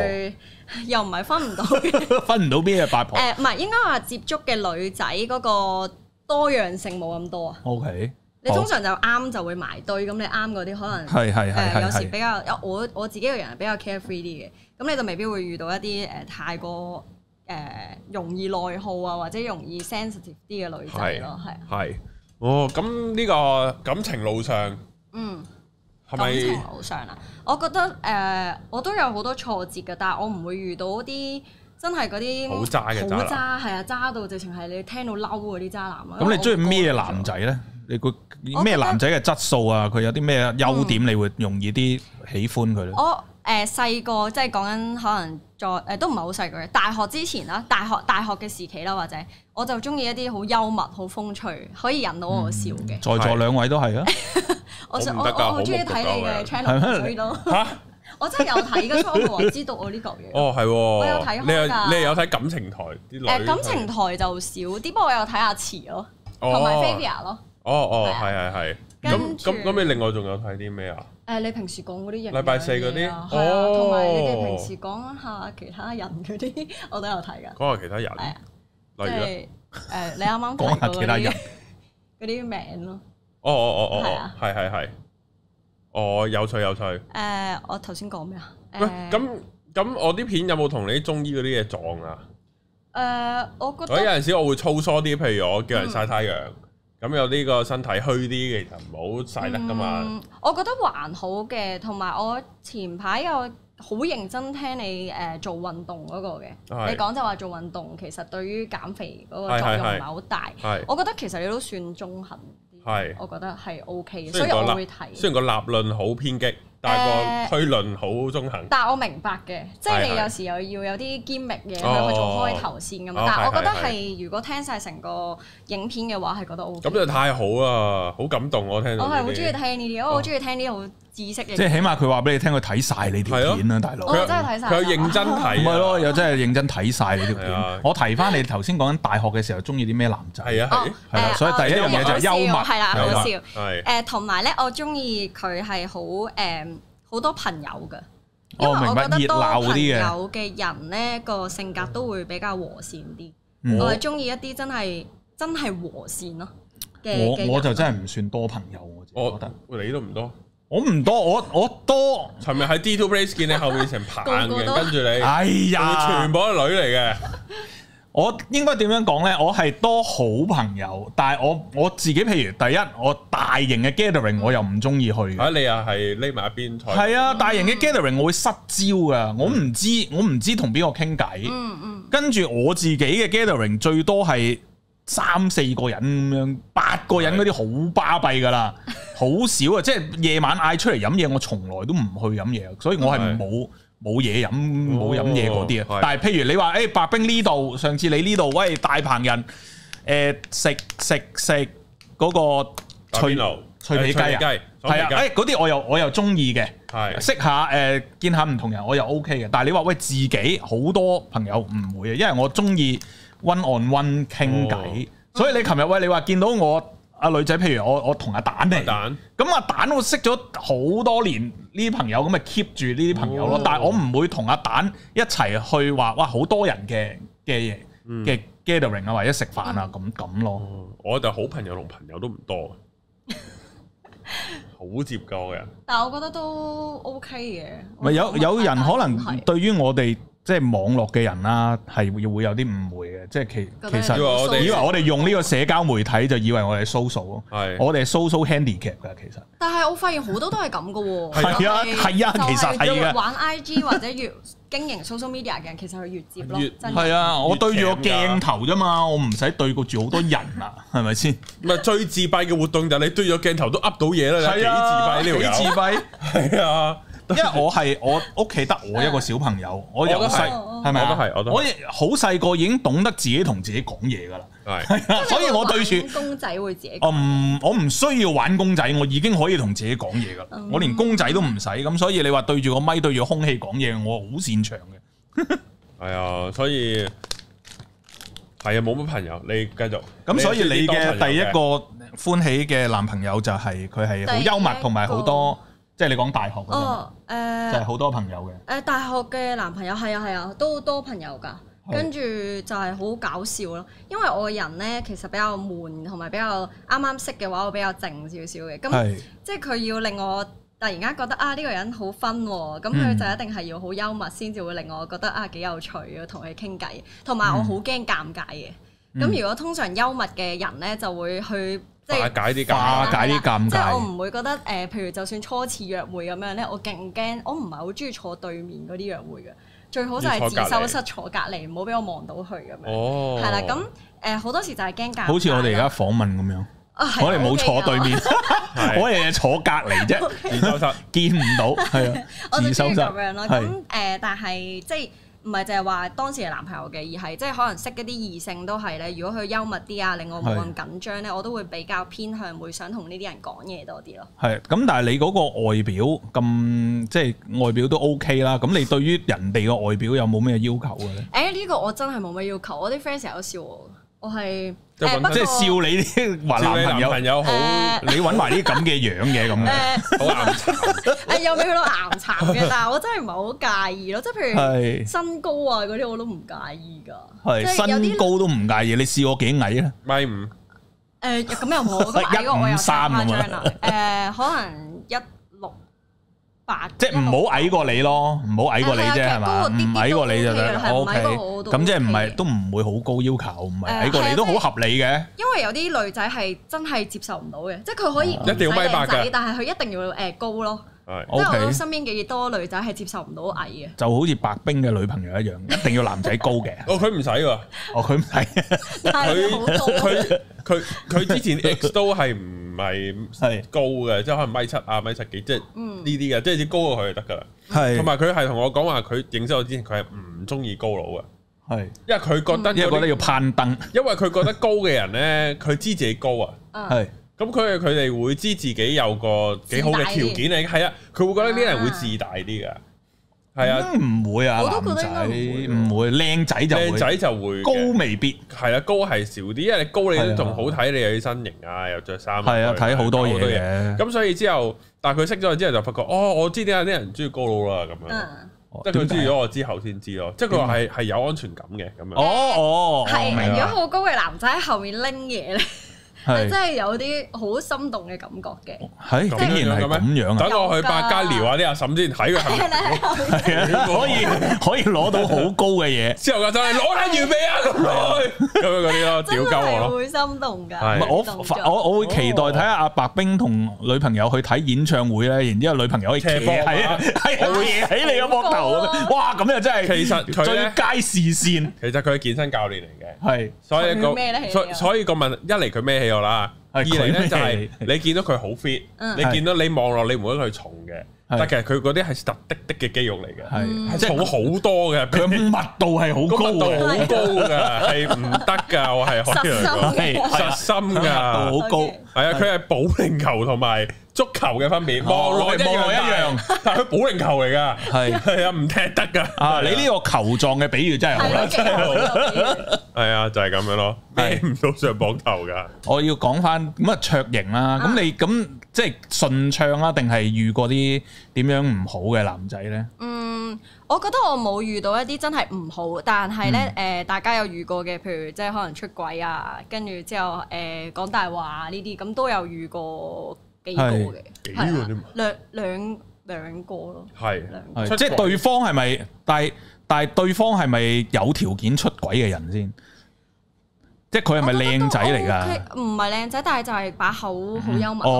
又唔係分唔到，分唔到邊嘅八婆。唔係應該話接觸嘅女仔嗰個多樣性冇咁多啊。OK，你通常就啱就會埋堆，咁你啱嗰啲可能有時比較，我自己個人係比較 carefree 啲嘅，咁你就未必會遇到一啲太過容易內耗啊，或者容易 sensitive 啲嘅女仔咯，係。哦，咁呢個感情路上，感情路上啊，我覺得我都有好多挫折嘅，但係我唔會遇到啲真係嗰啲好渣嘅渣男，係啊，渣到直情係你聽到嬲嗰啲渣男啊。咁你中意咩男仔咧？你個咩男仔嘅質素啊？佢有啲咩優點你會容易啲喜歡佢咧？我細個即係講緊可能再都唔係好細個嘅，大學之前啦，大學嘅時期啦，或者我就中意一啲好幽默、好風趣，可以引到我笑嘅。在座兩位都係啊！我好中意睇你嘅 channel，所以都我真係有睇嘅，所以我知道我呢嚿嘢。哦，係喎，我有睇開㗎。你係有睇感情台啲女？感情台就少啲，不過我有睇阿慈咯，同埋 Fabia 咯。係。咁你另外仲有睇啲咩啊？你平時講嗰啲禮拜四嗰啲，同埋你哋平時講下其他人嗰啲，我都有睇㗎。講下其他人，例如你啱啱講下其他人嗰啲名咯。係。有趣。我頭先講咩啊？咁我啲片有冇同你啲中醫嗰啲嘢撞啊？我覺得有陣時我會粗疏啲，譬如我叫人曬太陽。咁有呢個身體虛啲，其實唔好曬得噶嘛。我覺得還好嘅，同埋我前排有好認真聽你做運動嗰個嘅，你講就話做運動其實對於減肥嗰個作用唔係好大。我覺得其實你都算中肯啲，我覺得係 OK 嘅，所以我會睇。雖然個立論好偏激，但係個推論好中肯。但係我明白嘅，即係你有時又要有啲堅密嘢去做開頭先咁。但係我覺得係如果聽晒成個影片嘅話，係覺得 OK。咁就太好啦，好感動我聽到。我係好中意聽呢啲，我好中意聽啲好知識嘅。即係起碼佢話俾你聽，佢睇晒你條片啊，大佬。我真係睇晒。佢有認真睇。唔係咯，又真係認真睇晒你條片。我提翻你頭先講緊大學嘅時候，中意啲咩男仔？係啦，所以第一樣嘢就係幽默，係啦，好笑。同埋咧，我中意佢係好多朋友㗎，因為我覺得多朋友嘅人咧個性格都會比較和善啲。我係中意一啲真係和善咯嘅。我就真係唔算多朋友，我覺得。你都唔多，我唔多，我多。尋日喺 D2 Place 見你後面成棚嘅，跟住你，哎呀，全部都女嚟嘅。我應該點樣講呢？我係多好朋友，但係我自己譬如第一，我大型嘅 gathering 我又唔中意去。你又係匿埋一邊台。係啊，大型嘅 gathering 我會失焦噶，我唔知同邊個傾偈。跟住我自己嘅 gathering 最多係3-4個人咁樣，8個人嗰啲好巴閉噶啦，好少啊！即係夜晚嗌出嚟飲嘢，我從來都唔去飲嘢，所以我係冇嘢飲，冇飲嘢嗰啲啊。但係譬如你話白兵呢度，上次你呢度喂大棚人食嗰個脆皮雞啊，係啊，嗰啲我又中意嘅，識下見下唔同人我又 OK 嘅。但係你話喂自己好多朋友唔會啊，因為我中意 one on one 傾偈，所以你琴日喂你話見到我阿女仔，譬如我同阿蛋嚟，咁阿蛋我識咗好多年呢啲朋友，咁咪 keep 住呢啲朋友咯。但係我唔會同阿蛋一齊去話哇好多人嘅 gathering 啊，或者食飯啊咁咯。我就好朋友同朋友都唔多，好接㗎我人。但係我覺得都 OK 嘅。咪有人可能對於我哋即係網絡嘅人啦，係會有啲誤會嘅，即係其實以為我哋用呢個社交媒體就以為我哋 social 咯，我哋係 social handicap 㗎其實。但係我發現好多都係咁㗎喎。係啊，其實係嘅。玩 IG 或者越經營 social media 嘅人，其實佢越接咯。係啊，我對住個鏡頭啫嘛，我唔使對住好多人啊，係咪先？唔係最自閉嘅活動就係你對住個鏡頭都噏到嘢啦，幾自閉呢條友？幾自閉？係啊。因為我屋企得我一個小朋友，我由細係咪啊？我好細個已經懂得自己同自己講嘢噶啦，係，所以我對住公仔會自己。我唔需要玩公仔，我已經可以同自己講嘢噶啦，我連公仔都唔使，咁所以你話對住個咪對住空氣講嘢，我好擅長嘅。係啊，所以係啊，冇乜朋友，你繼續。咁所以你嘅第一個歡喜嘅男朋友就係佢係好幽默，同埋好多。即係你講大學嗰陣，就係好多朋友嘅。大學嘅男朋友係啊，都多朋友㗎。跟住就係好搞笑咯，因為我個人咧其實比較悶，同埋比較啱啱識嘅話，我比較靜少少嘅。咁即係佢要令我突然間覺得呢個人好分喎，咁佢就一定係要好幽默先至會令我覺得幾有趣啊，同佢傾偈。同埋我好驚尷尬嘅。咁如果通常幽默嘅人咧，就會去。化解啲尷尬，即係我唔會覺得譬如就算初次約會咁樣咧，我勁驚，我唔係好中意坐對面嗰啲約會嘅，最好就係自修室坐隔離，唔好俾我望到佢咁樣。哦，係啦，咁好多時就係驚尷尬。好似我哋而家訪問咁樣，我哋冇坐對面，我哋坐隔離啫，自修室見唔到，係啊，自修室咁樣咯。咁但係即係。唔係淨係話當時係男朋友嘅，而係即係可能識一啲異性都係咧。如果佢幽默啲啊，令我冇咁緊張咧，我都會比較偏向會想同呢啲人講嘢多啲咯。係咁，但係你嗰個外表咁即係外表都 OK 啦。咁你對於人哋個外表有冇咩要求嘅咧？呢個我真係冇咩要求。我啲 friend 成日都笑我係即係笑你啲話男朋友好，你揾埋啲咁嘅樣嘅咁嘅，好岩殘。又未去到岩殘嘅，但係我真係唔係好介意咯。即係譬如身高啊嗰啲我都唔介意㗎。係身高都唔介意，你試我幾矮啊？1.5。咁又冇，咁矮過我又太誇張啦。可能1.68。即係唔好矮過你咯，唔好矮過你啫係嘛？唔矮過你就得。O K，咁即係唔係都唔會好高要求，唔係矮過你都好合理嘅。因為有啲女仔係真係接受唔到嘅，即係佢可以唔使靚仔，但係佢一定要高咯。即係我身邊幾多女仔係接受唔到矮嘅。就好似白兵嘅女朋友一樣，一定要男仔高嘅。佢唔使喎。佢唔使。佢之前 X 都係唔係高嘅，即係可能1.7啊1.7幾，即係呢啲嘅，即係只高過佢就得㗎啦。係，同埋佢係同我講話，佢認識我之前，佢係唔中意高佬嘅。係，因為佢覺得要攀登，因為佢覺得高嘅人咧，佢知自己高啊。係，咁佢哋會知自己有個幾好嘅條件嚟，係啊，佢會覺得呢啲人會自大啲㗎。係啊，唔會啊，男仔唔會，靚仔就會，高未必係啊，高係少啲，因為你高你都仲好睇，你有啲身形啊，又着衫，係啊，睇好多嘢嘅。咁所以之後，但係佢識咗之後就發覺，我知點解啲人唔中意高佬啦，咁樣，即係佢知咗我之後先知咯，即係佢話係有安全感嘅咁樣。係，如果好高嘅男仔喺後面拎嘢咧，係真係有啲好心動嘅感覺嘅。係竟然係咁樣啊！等我去百佳聊下啲阿嬸先，睇佢係咪係啊，可以攞到好高嘅嘢。之後就係攞撚完未啊咁樣嗰啲咯，屌鳩我咯。會心動㗎。我會期待睇下阿白兵同女朋友去睇演唱會咧，然之後女朋友可以騎我會騎喺你個膊頭咁樣，哇！咁又真係其實佢最佳視線。其實佢係健身教練嚟嘅，係所以個問一嚟佢孭起我啦，二嚟咧就係你見到佢好 fit，你見到你望落你唔會覺得佢重嘅，但其實佢嗰啲係實的嘅肌肉嚟嘅，係重好多嘅，佢密度係好高，密度好高㗎，係唔得㗎，我係可以講實心㗎，密度好高，係啊，佢係保齡球同埋足球嘅分別，望落一樣，但係佢保齡球嚟㗎，係啊，唔踢得㗎。啊，你呢個球狀嘅比喻真係好啦，真係好。係啊，就係咁樣咯，孭唔到上膊頭㗎。我要講翻咁啊，卓瑩啦，咁你咁即係順暢啊，定係遇過啲點樣唔好嘅男仔咧？我覺得我冇遇到一啲真係唔好，但係咧大家有遇過嘅，譬如即係可能出軌啊，跟住之後講大話呢啲，咁都有遇過幾個嘅，幾個啫嘛，兩個咯，係即係對方係咪？但係對方係咪有條件出軌嘅人先？即係佢係咪靚仔嚟㗎？唔係靚仔，但係就係把口好幽默，即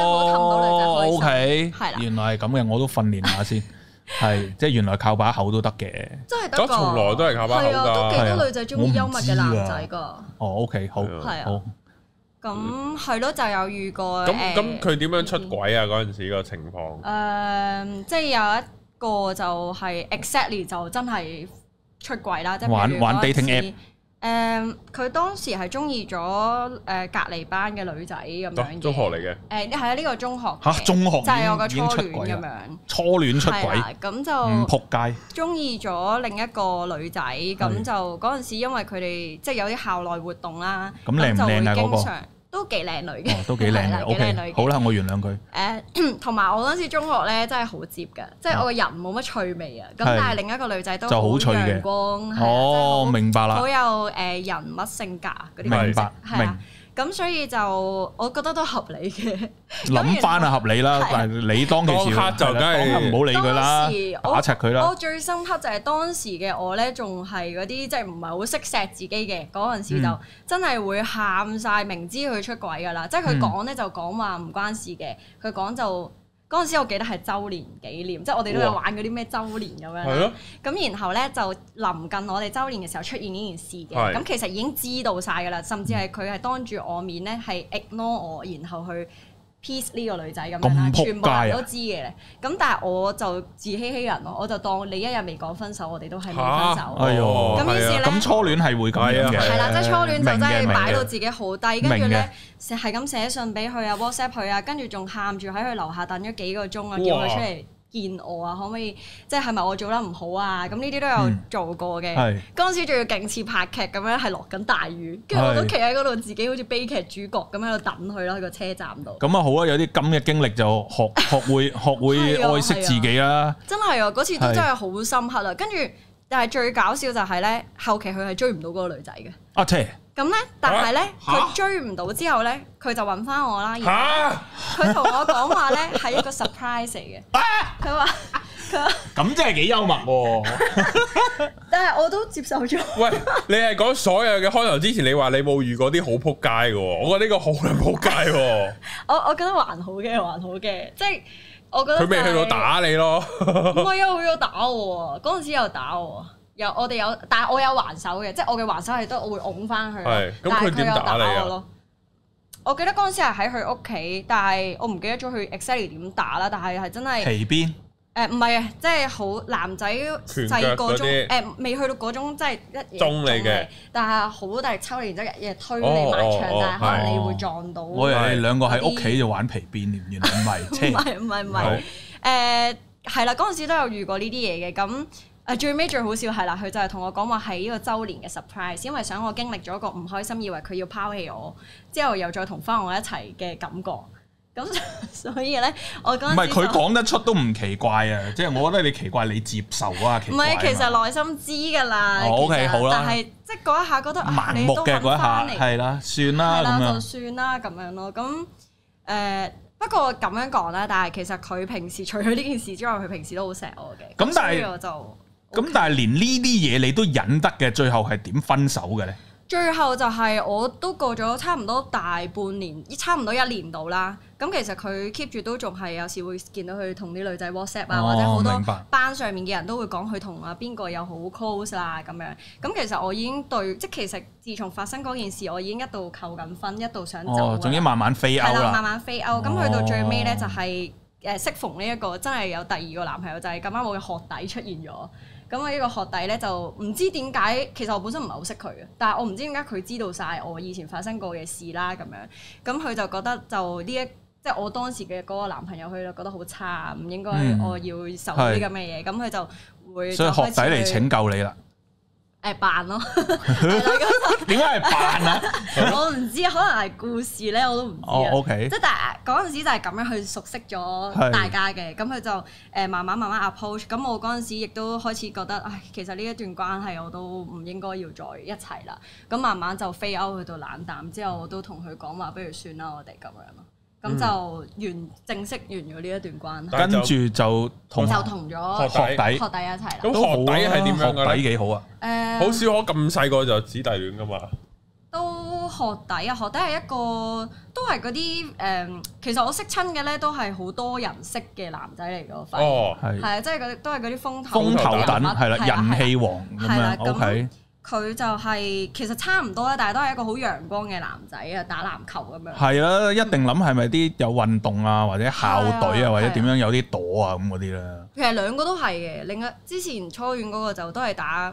係好氹到女仔開心。OK，係啦，原來係咁嘅，我都訓練下先。係，即係原來靠把口都得嘅。真係得㗎，從來都係靠把口㗎。都幾多女仔中意幽默嘅男仔㗎。哦，OK，好，係啊。咁係咯，就有遇過。咁佢點樣出軌啊？嗰陣時個情況？即係有一個就係 exactly 就真係出軌啦，即係玩 dating app。佢當時係中意咗隔離班嘅女仔咁樣嘅。中學嚟嘅。係啊，呢個中學。嚇，中學就係我個初戀咁樣。初戀出軌。咁就唔撲街。中意咗另一個女仔，咁就嗰陣時因為佢哋即係有啲校內活動啦，咁靚唔靚啊？嗰個都幾靚女嘅，都幾靚嘅，OK，好啦，我原諒佢。同埋我嗰陣時中學咧真係好接嘅，即係我個人冇乜趣味啊。咁但係另一個女仔都好陽光，哦，明白啦，好有人物性格嗰啲，明白，明。咁所以就我覺得都合理嘅。諗翻啊，合理啦，但係你當其時就梗係唔好理佢啦，打柒佢啦。我最深刻就係當時嘅我咧，仲係嗰啲即係唔係好識錫自己嘅嗰陣時，就真係會喊晒，明知佢出軌噶啦。即係佢講咧就講話唔關事嘅，佢講就。嗰陣時我記得係週年紀念，即係我哋都有玩嗰啲咩週年咁樣啦。咁然後咧就臨近我哋週年嘅時候出現呢件事嘅，咁其實已經知道晒㗎啦，甚至係佢係當住我面咧係 ignore 我，然後去 peace 呢個女仔咁樣啦，全部人都知嘅。咁但係我就自欺欺人咯，我就當你一日未講分手，我哋都係未分手。咁於是咧，咁初戀係會咁樣嘅。係啦，即係初戀就真係擺到自己好低，跟住咧係咁寫信俾佢啊 WhatsApp 佢啊，跟住仲喊住喺佢樓下等咗幾個鐘啊，叫佢出嚟見我啊，可唔可以？即係咪我做得唔好啊？咁呢啲都有做過嘅。嗰陣時仲要勁似拍劇咁樣，係落緊大雨，跟住我都企喺嗰度，自己好似悲劇主角咁喺度等佢咯，喺個車站度。咁啊好啊，有啲咁嘅經歷就學會愛惜自己啦。真係啊！嗰次都真係好深刻啊！跟住，但係最搞笑就係咧，後期佢係追唔到嗰個女仔嘅。阿姐。咁咧，但係咧，佢追唔到之後咧，佢就揾翻我啦。佢同我講話咧，係一個 surprise 嚟嘅。佢話咁真係幾幽默喎！但係我都接受咗。喂，你係講所有嘅開頭之前，你話你冇遇過啲好撲街嘅喎，我覺得呢個好撚撲街喎。我覺得還好嘅，即係我覺得佢未去到打你咯。唔係啊，佢有打我，嗰陣時有打我。我哋有，但係我有還手嘅，即係我嘅還手係都我會擁翻佢。係，咁佢點打你啊？我記得嗰陣時係喺佢屋企，但係我唔記得咗佢 exactly 點打啦。但係真係皮鞭。唔係啊，即係好男仔細個中未去到嗰種，即係一中你嘅，但係好大力抽你，然之後日日推你埋牆，但係可能你會撞到。我以為你兩個喺屋企就玩皮鞭，原來唔係。唔係。係啦，嗰陣時都有遇過呢啲嘢嘅咁。最尾最好笑係啦，佢就係同我講話係呢個週年嘅 surprise， 因為想我經歷咗一個唔開心，以為佢要拋棄我，之後又再同翻我一齊嘅感覺。咁所以咧，我嗰陣時唔係佢講得出都唔奇怪啊！即係我覺得你奇怪，你接受啊，奇唔怪。係，其實內心知㗎啦。OK 好啦。但係即係嗰一下覺得盲目嘅嗰一下係啦，算啦咁樣。就算啦咁樣咯。咁不過咁樣講啦，但係其實佢平時除咗呢件事之外，佢平時都好錫我嘅。咁但係所以我就咁，但係連呢啲嘢你都忍得嘅，最後係點分手嘅咧？最後就係我都過咗差唔多大半年，差唔多1年度啦。咁其實佢 keep 住都仲係有時會見到佢同啲女仔 WhatsApp 啊，或者好多班上面嘅人都會講佢同啊邊個有好 close 啦咁樣。咁其實我已經對，即係其實自從發生嗰件事，我已經一度扣緊分，一度想走。總之慢慢飛歐啦。係啦，慢慢飛歐。咁去到最尾咧，就係適逢呢一個真係有第二個男朋友，就係咁啱我嘅學弟出現咗。咁我呢個學弟咧就唔知點解，其實我本身唔係好識佢嘅，但係我唔知點解佢知道晒我以前發生過嘅事啦咁樣。咁佢就覺得就呢即係我當時嘅嗰個男朋友，佢就覺得好差，唔應該我要受啲咁嘅嘢。咁佢就會所以學弟嚟拯救你啦。扮咯，點解係扮啊？我唔知，可能係故事咧，我都唔知啊。OK，即係但係嗰陣時就係咁樣去熟悉咗大家嘅，咁佢就慢慢 approach。咁我嗰陣時亦都開始覺得，唉，其實呢一段關係我都唔應該要再一齊啦。咁慢慢就飛歐去到冷淡，之後我都同佢講話，不如算啦，我哋咁樣咯。咁就正式完咗呢一段關係。跟住就同咗學弟一齊啦。咁學弟係點樣嘅咧？學弟幾好啊？好少可咁細個就姊弟戀噶嘛。都學弟係一個都係嗰啲其實我識親嘅咧都係好多人識嘅男仔嚟嘅，反而係啊，即係都係嗰啲風頭躉係啦，人氣王咁樣。OK。佢就係其實差唔多啦，但係都係一個好陽光嘅男仔啊，打籃球咁樣。係啦，一定諗係咪啲有運動啊，或者校隊啊，或者點樣有啲朵啊咁嗰啲啦。其實兩個都係嘅，另外之前初戀嗰個就都係打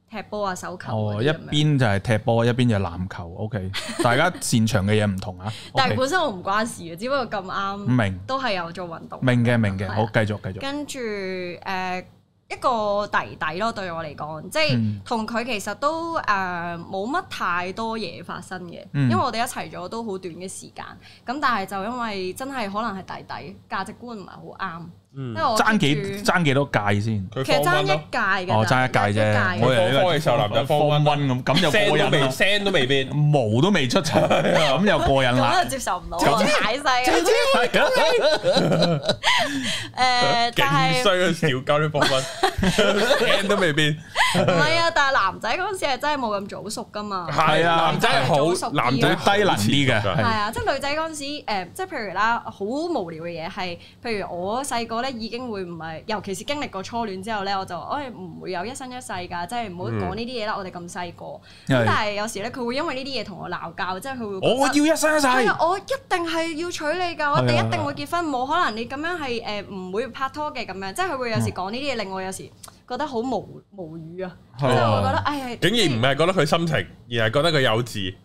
踢波啊、手球。一邊就係踢波，一邊就係籃球。OK， 大家擅長嘅嘢唔同啊。但係本身我唔關事嘅，只不過咁啱。明。都係有做運動。明嘅，好繼續。跟住一個弟弟咯，對我嚟講，即係同佢其實都冇乜太多嘢發生嘅，因為我哋一齊咗都好短嘅時間，咁但係就因為真係可能係弟弟價值觀唔係好啱。因為我爭幾多屆先？其實爭一屆嘅，爭一屆啫。我以為科嘅時候男仔方溫咁就過癮，聲都未變，毛都未出齊，咁就過癮啦。咁就接受唔到，太細。但係衰啊！小交啲方溫，聲都未變。唔係啊，但係男仔嗰陣時係真係冇咁早熟噶嘛。係啊，男仔係好，男仔低能啲嘅。係啊，即係女仔嗰陣時，即係譬如啦，好無聊嘅嘢係，譬如我細個咧已經會唔係，尤其是經歷過初戀之後咧，我就唔會有一生一世㗎，即係唔好講呢啲嘢啦。我哋咁細個，咁但係有時咧佢會因為呢啲嘢同我鬧交，即係佢會我要一生一世，我一定係要娶你㗎，我哋一定會結婚，冇可能你咁樣係唔會拍拖嘅咁樣，即係佢會有時講呢啲嘢，令我有時覺得好無語啊，即係我覺得唉，竟然唔係覺得佢心情，而係覺得佢幼稚。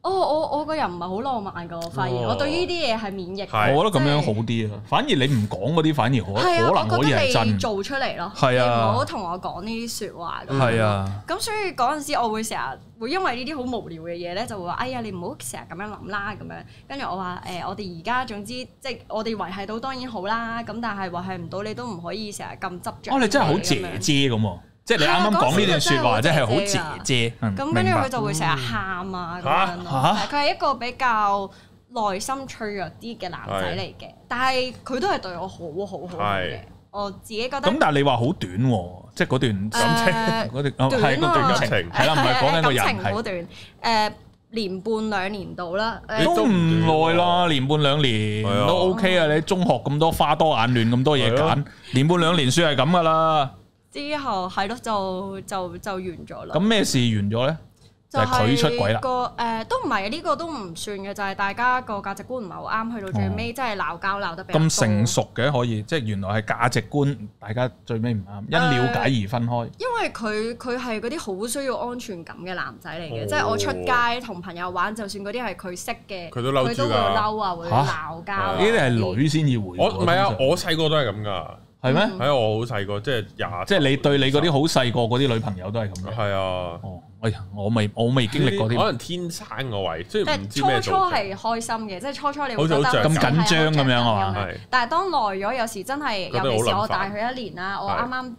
我個人唔係好浪漫㗎，我發現我對呢啲嘢係免疫。我覺得咁樣好啲啊，反而你唔講嗰啲反而可能可以係真。做出嚟咯，係啊，你唔好同我講呢啲説話。係啊，咁所以嗰陣時我會成日會因為呢啲好無聊嘅嘢咧，就會話哎呀你唔好成日咁樣諗啦咁樣。跟住我話我哋而家總之即係我哋維係到當然好啦，咁但係維係唔到你都唔可以成日咁執著。你真係好姐姐咁喎！即係你啱啱講呢段説話，真係好姐姐。咁跟住佢就會成日喊啊咁樣咯。佢係一個比較內心脆弱啲嘅男仔嚟嘅，但係佢都係對我好嘅。我自己覺得。咁但係你話好短喎，即係嗰段感情嗰段係嗰段感情係啦，唔係講緊個人係。感情好短，年半2年到啦。都唔耐啦，年半2年都 OK 啊！你中學咁多花多眼亂咁多嘢揀，年半2年算係咁噶啦。之後係咯，就完咗啦。咁咩事完咗咧？就係佢出軌啦。都唔係，呢個都唔算嘅，就係大家個價值觀唔係好啱，去到最尾真係鬧交鬧得比較多。咁成熟嘅可以，即係原來係價值觀大家最尾唔啱，因了解而分開。因為佢係嗰啲好需要安全感嘅男仔嚟嘅，即係我出街同朋友玩，就算嗰啲係佢識嘅，佢都會嬲啊，會鬧交。呢啲係女先至會。唔係啊，我細個都係咁㗎。係咩？係我好細個，即係即係你對你嗰啲好細個嗰啲女朋友都係咁樣。係啊。哎呀，我未經歷過添，可能天生個位，雖然唔知初咩做。係開心嘅，即係初你會覺得好似好咁緊張咁樣啊嘛。係但係當耐咗，有時真係，覺得好尤其是我撚煩大佢1年啦，我啱啱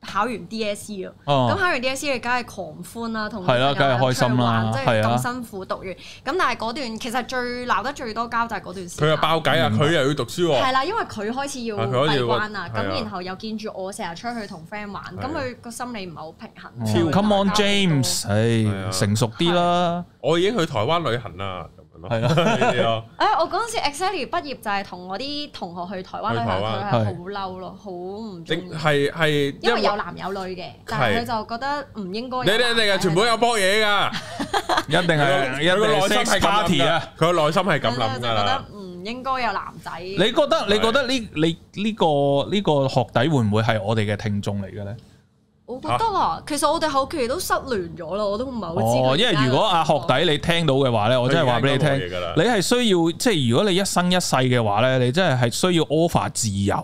考完 DSE 啊，哦咁考完 DSE 你梗係狂歡啦，同係啦梗係開心啦即係咁辛苦讀完，咁但係嗰段其實最鬧得最多交就係嗰段時間。佢又爆偈啊！佢又要讀書喎。係啦，因為佢開始要佢開始要閉關啦，咁係啊然後又見住我成日出去同 friend 玩，咁佢個心理唔係好平衡。哦 Come on James，啊成熟啲啦，我已經去台灣旅行啦，咁樣咯。係啦呢啲咯。我嗰陣時 exactly 畢業就係同我啲同學去台灣旅行，佢係好嬲咯，好唔中意。係因為有男有女嘅，但係佢就覺得唔應該。你哋全部有搏嘢㗎，一定係個內心係 sex 咁 party 啊！佢個內心係咁諗㗎就覺啦。得唔應該有男仔。你覺得呢個學弟會唔會係我哋嘅聽眾嚟嘅咧？我覺得啊，其實我哋後期都失聯咗啦，我都唔係好知。因為如果阿學弟你聽到嘅話咧，我真係話俾你聽，你係需要即係如果你一生一世嘅話咧，你真係需要 offer 自由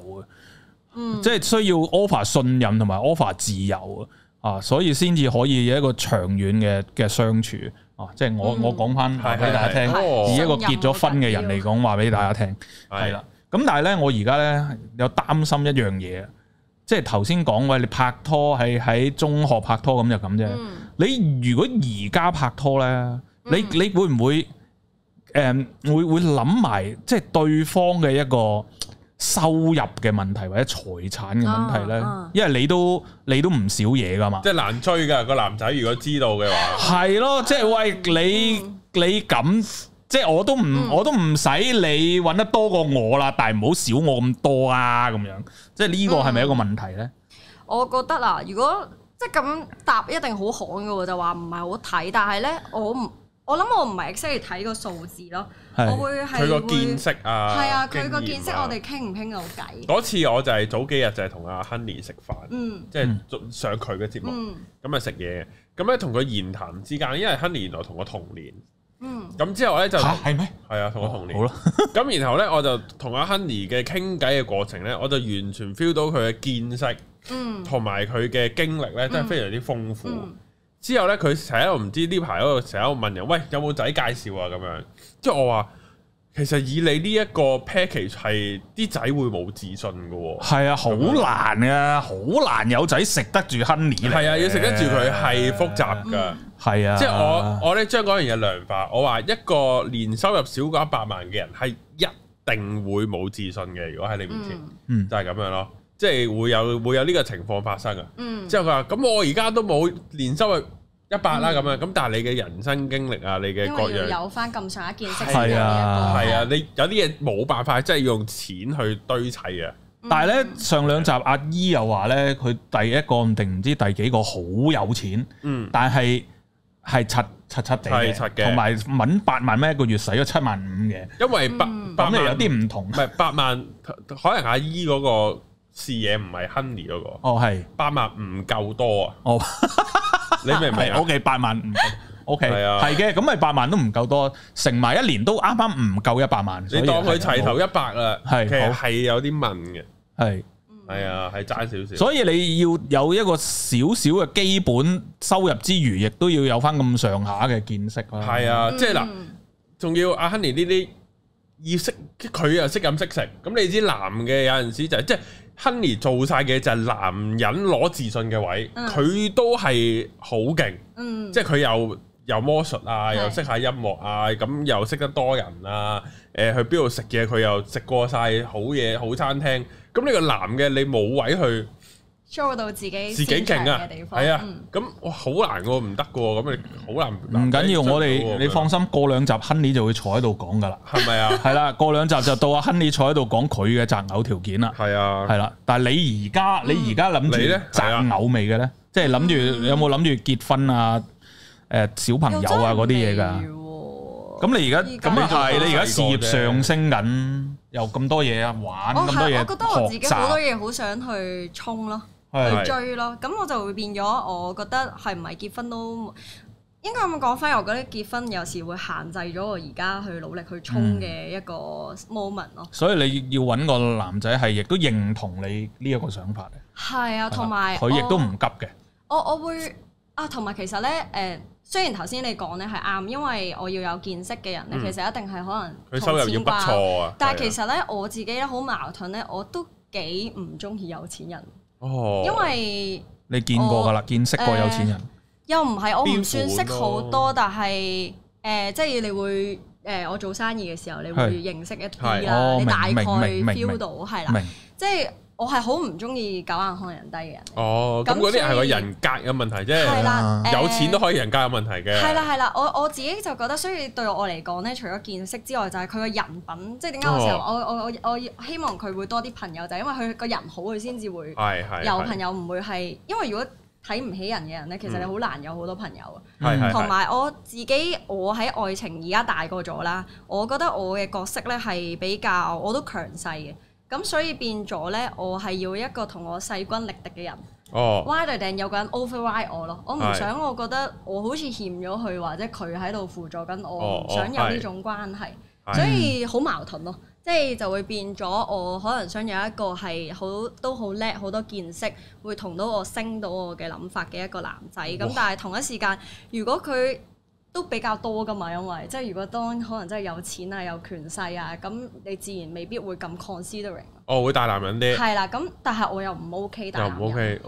嘅，即係需要 offer 信任同埋 offer 自由啊，所以先至可以有一個長遠嘅相處啊！即係我講翻話俾大家聽，以一個結咗婚嘅人嚟講話俾大家聽，係啦。咁但係咧，我而家咧有擔心一樣嘢。即係頭先講喂，你拍拖係喺中學拍拖咁就咁啫。你如果而家拍拖咧，你會唔會會諗埋即係對方嘅一個收入嘅問題或者財產嘅問題咧？因為你都唔少嘢噶嘛。即係難追㗎個男仔，如果知道嘅話。係咯，即係喂你咁。即係我都唔使你揾得多過我啦，但係唔好少我咁多啊咁樣。即係呢個係咪一個問題咧？我覺得啊，如果即係咁答一定好罕嘅喎，就話唔係好睇。但係咧，我諗我唔係 exactly 睇個數字咯，我會係佢個見識啊，係啊，佢個見識我哋傾唔傾到偈。嗰次我就係早幾日就係同阿 Honey 食飯，即係上佢嘅節目，咁啊食嘢，咁咧同佢言談之間，因為 Honey 原來同我同年。咁之後咧就係咩？係啊，同我同年。好啦。咁然後咧，我就同阿 Honey 嘅傾偈嘅過程咧，我就完全 feel 到佢嘅見識，同埋佢嘅經歷咧，真係非常之豐富。之後咧，佢成日喺度唔知呢排喺度成日喺度問人，喂，有冇仔介紹啊？咁樣。即係我話，其實以你呢一個 package 係啲仔會冇自信嘅喎。係啊，好難啊，好難有仔食得住 Honey。係啊，要食得住佢係複雜㗎。係啊，即係我咧將嗰樣嘢量化，我話一個年收入少過100萬嘅人係一定會冇自信嘅。如果喺你面前，就係咁樣咯，即係會有呢個情況發生啊。之後佢話：咁我而家都冇年收入100啦，咁樣咁，但係你嘅人生經歷啊，你嘅各樣有翻咁上下見識，係啊，你有啲嘢冇辦法，即係要用錢去堆砌啊。但係咧，上兩集阿姨又話咧，佢第一個定唔知第幾個好有錢，但係。係七地嘅，同埋揾8萬蚊一個月，使咗7萬5嘅。因為8萬有啲唔同，唔係8萬，可能阿姨嗰個視野唔係 Honey 嗰個。哦，係8萬唔夠多啊！哦，你明唔明？OK， 8萬唔 OK，係啊，係嘅，咁咪8萬都唔夠多，乘埋一年都啱啱唔夠100萬。你當佢齊頭100啦，係其實係有啲問嘅，係。係啊，係爭少少。所以你要有一個少少嘅基本收入之餘，亦都要有翻咁上下嘅見識啦。係啊，即係嗱，仲要阿 Honey 呢啲要識，佢又識飲識食。咁你知男嘅有陣時就係即係 Honey 做晒嘅就係男人攞自信嘅位，佢都係好勁。即係佢又魔術啊，又識下音樂啊，咁又識得多人啊。去邊度食嘢，佢又食過晒好嘢好餐廳。咁呢個男嘅你冇位去 show 到自己勁啊，係啊，咁哇好難喎，唔得嘅喎，咁你好難。唔緊要，你放心，過2集 Honey 就會坐喺度講噶啦，係咪啊？係啦，過2集就到阿 Honey 坐喺度講佢嘅擇偶條件啦。係啊，係啦，但係你而家諗住擇偶未嘅咧？即係諗住有冇諗住結婚啊？小朋友啊嗰啲嘢㗎？咁你而家咁啊係，你而家事業上升緊，有咁多嘢啊玩，咁多嘢學習。我覺得我自己好多嘢好想去衝咯，去追咯。咁我就會變咗，我覺得係唔係結婚都應該咁講翻。我覺得結婚有時會限制咗我而家去努力去衝嘅一個 moment 咯。所以你要揾個男仔係亦都認同你呢一個想法嘅。係啊，同埋佢亦都唔急嘅。我會啊，同埋其實咧雖然頭先你講咧係啱，因為我要有見識嘅人咧，其實一定係可能佢收入要不錯啊。但係其實咧我自己咧好矛盾咧，我都幾唔中意有錢人。哦，因為你見過㗎啦，見識過有錢人。又唔係我唔算識好多，但係即係你會我做生意嘅時候，你會認識一啲啦，你大概 feel 到係啦，即係。我係好唔中意狗眼看人低嘅人。哦，咁嗰啲係個人格有問題啫。係啦，有錢都可以人格有問題嘅。係啦，我自己就覺得，所以對我嚟講咧，除咗見識之外，就係佢個人品。即係點解有時候我希望佢會多啲朋友，就係因為佢個人好，佢先至會有朋友，唔會係因為如果睇唔起人嘅人咧，其實你好難有好多朋友。同埋我自己，我喺愛情而家大個咗啦，我覺得我嘅角色咧係比較我都強勢嘅。咁所以變咗咧，我係要一個同我勢均力敵嘅人。rather than 有個人 override 我咯，我唔想我覺得我好似欠咗佢，或者佢喺度輔助緊我，唔想有呢種關係，所以好矛盾咯。即係就會變咗，我可能想有一個係都好叻，好多見識，會同到我升到我嘅諗法嘅一個男仔。咁但係同一時間，如果佢都比較多㗎嘛，因為即係如果當可能真係有錢啊、有權勢啊，咁你自然未必會咁 considering。會大男人啲。係啦，咁但係我又唔 OK 大男人。又唔 OK，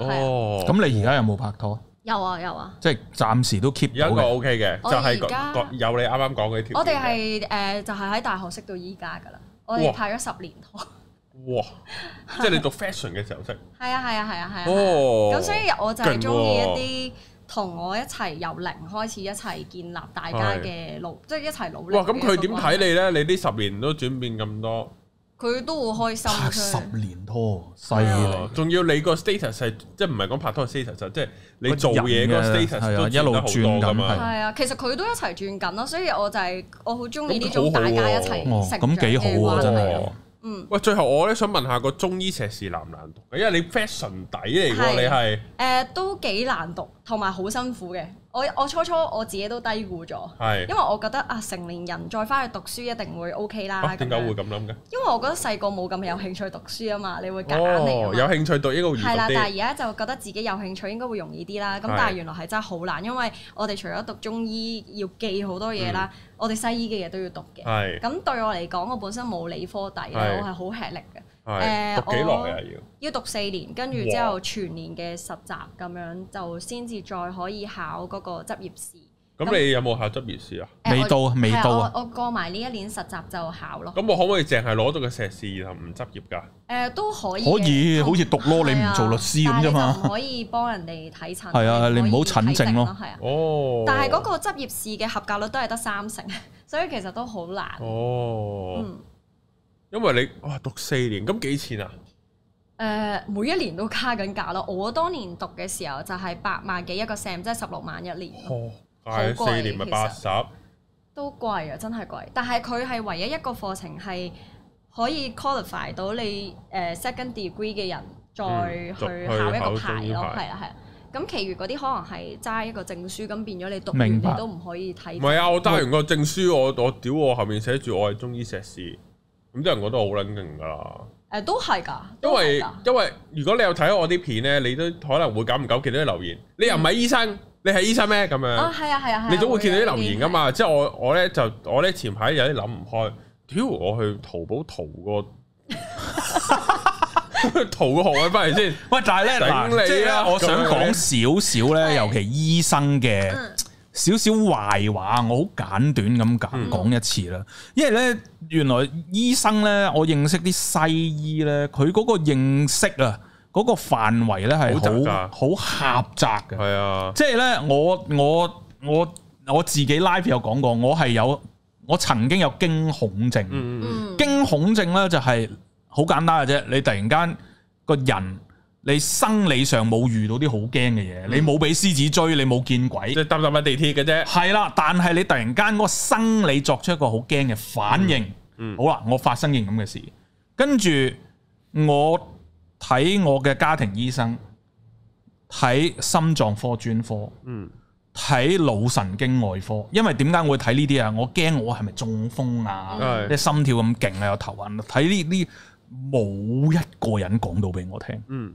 咁你而家有冇拍拖？有啊。即係暫時都 keep 到嘅。有一個 OK 嘅，就係有你啱啱講嗰條。我哋係就係喺大學識到依家㗎啦，我哋拍咗10年拖。哇！即係你讀 fashion 嘅時候識。係啊。咁所以我就係中意一啲。同我一齊由零開始一齊建立大家嘅路，即係一齊努力。哇！咁佢點睇你咧？你呢10年都轉變咁多，佢都好開心。拍10年拖，犀利！仲要你個 status 係即係唔係講拍拖 status，即係你做嘢個 status 都一路轉緊嘛。係啊，其實佢都一齊轉緊咯，所以我就係我好中意呢種大家一齊成長嘅關係。喂，最後我咧想問下個中醫碩士難唔難讀嘅？因為你 fashion 底嚟喎，你係都幾難讀，同埋好辛苦嘅。我初我自己都低估咗，因為我覺得啊，成年人再翻去讀書一定會 OK 啦。點解會咁諗嘅？因為我覺得細個冇咁有興趣讀書啊嘛，你會揀嚟。有興趣讀應該會易讀啲。係啦，但係而家就覺得自己有興趣應該會容易啲啦。咁但係原來係真係好難，因為我哋除咗讀中醫要記好多嘢啦，我哋西醫嘅嘢都要讀嘅。咁對我嚟講，我本身冇理科底，我係好吃力嘅。讀幾耐啊？要讀4年，跟住之後全年嘅實習咁樣，就先至再可以考嗰個執業試。咁你有冇考執業試啊？未到啊！我過埋呢1年實習就考咯。咁我可唔可以淨係攞到個碩士然後唔執業㗎？都可以。可以，好似讀咯，你唔做律師咁啫嘛。唔可以幫人哋睇診。係啊，你唔好診症咯。係啊。但係嗰個執業試嘅合格率都係得3成，所以其實都好難。因為你讀4年，咁幾錢啊？每一年都加緊價咯。我當年讀嘅時候就係8萬幾一個 sem，即係16萬1年。好貴，4年咪80。都貴啊，真係貴。但係佢係唯一一個課程係可以 qualify 到你second degree 嘅人再去考一個牌咯。係啊。咁其餘嗰啲可能係揸一個證書，咁變咗你讀完你都唔可以睇。唔係啊，我揸完個證書，我屌我後面寫住我係中醫碩士。咁啲人覺得好撚勁㗎啦，都係㗎，因為如果你有睇我啲片咧，你都可能會久唔久見到啲留言，你又唔係醫生，你係醫生咩咁樣？係啊，你總會見到啲留言㗎嘛。即係我咧前排有啲諗唔開，屌我去淘寶淘個學位翻嚟先。喂，但係咧嗱，即係我想講少少咧，尤其醫生嘅少少壞話，我好簡短咁講一次啦。因為咧，原來醫生咧，我認識啲西醫咧，佢嗰個認識啊，嗰個範圍咧係好狹窄嘅。係啊，即係咧，我自己 live 有講過，我曾經有驚恐症。驚恐症咧就係好簡單嘅啫，你突然間個人。你生理上冇遇到啲好驚嘅嘢，你冇俾獅子追，你冇見鬼，即係搭地鐵嘅啫。係啦，但係你突然間嗰個生理作出一個好驚嘅反應。好啦，我發生件咁嘅事，跟住我睇我嘅家庭醫生，睇心臟科專科，睇腦神經外科。因為點解會睇呢啲啊？我驚我係咪中風啊？啲心跳咁勁啊，有頭暈。睇呢啲冇一個人講到俾我聽。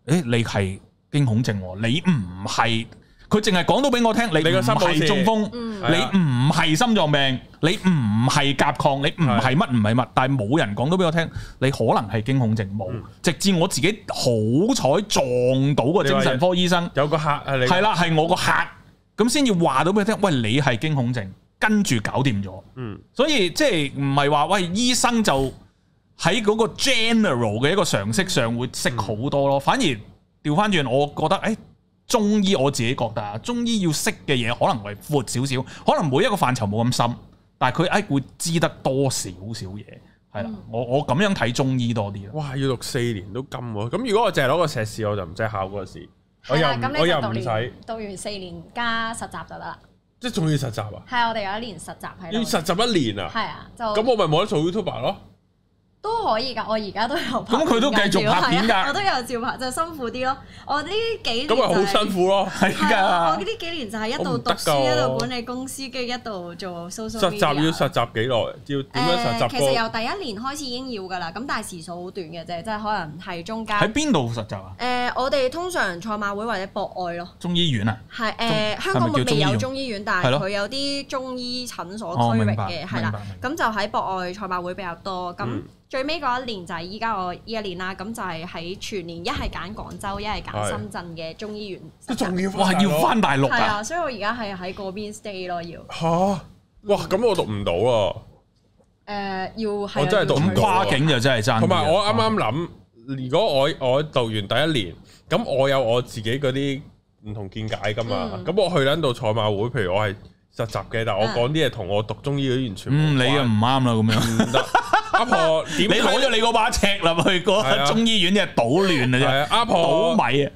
你係驚恐症，你唔係佢淨係講到俾我聽，你唔係中風，你唔係心臟病，你唔係甲亢，你唔係乜唔係乜，但係冇人講到俾我聽，你可能係驚恐症冇。直至我自己好彩撞到個精神科醫生，有個客係啦，係我個客，咁先至話到俾佢聽，喂，你係驚恐症，跟住搞掂咗。所以即係唔係話喂醫生就喺嗰個 general 嘅一個常識上會識好多咯，反而調翻轉，我覺得中醫我自己覺得啊，中醫要識嘅嘢可能係闊少少，可能每一個範疇冇咁深，但係佢會知得多少少嘢，係啦。我咁樣睇中醫多啲。哇！要讀4年都金喎，咁如果我淨係攞個碩士，我就唔使考嗰個試，我又唔使讀完4年加實習就得啦。即係仲要實習啊？係，我哋有1年實習喺度。要實習1年啊？係啊，就咁我咪冇得做 YouTuber 咯。都可以㗎，我而家都有拍。咁佢都繼續拍片㗎。我都有照拍，就辛苦啲咯。我呢幾年咁咪好辛苦咯，係㗎。我呢幾年就係一度讀書，一度管理公司，跟住一度做 social media。實習要實習幾耐？要點樣實習？其實由第1年開始已經要㗎啦，咁但係時數好短嘅啫，即係可能係中間。喺邊度實習啊？我哋通常賽馬會或者博愛咯。中醫院啊？係香港未有中醫院，但係佢有啲中醫診所區域嘅，係啦。咁就喺博愛賽馬會比較多。咁最尾嗰1年就係依家我呢1年啦，咁就係喺全年一係揀廣州，一係揀深圳嘅中醫院。仲要要翻大陸啊！係啊，所以我而家係喺嗰邊 stay 咯，要。嚇！哇！咁我讀唔到啊！要係。我真係讀唔到。跨境就真係爭。同埋我啱啱諗，如果我讀完第1年，咁我有我自己嗰啲唔同見解㗎嘛。咁我去撚到賽馬會，譬如我係實習嘅，但係我講啲嘢同我讀中醫嗰啲完全唔你又唔啱啦，咁樣唔得。阿婆點？你攞咗你嗰把尺入去個中醫院，即係搗亂啊！啫，阿婆倒米啊，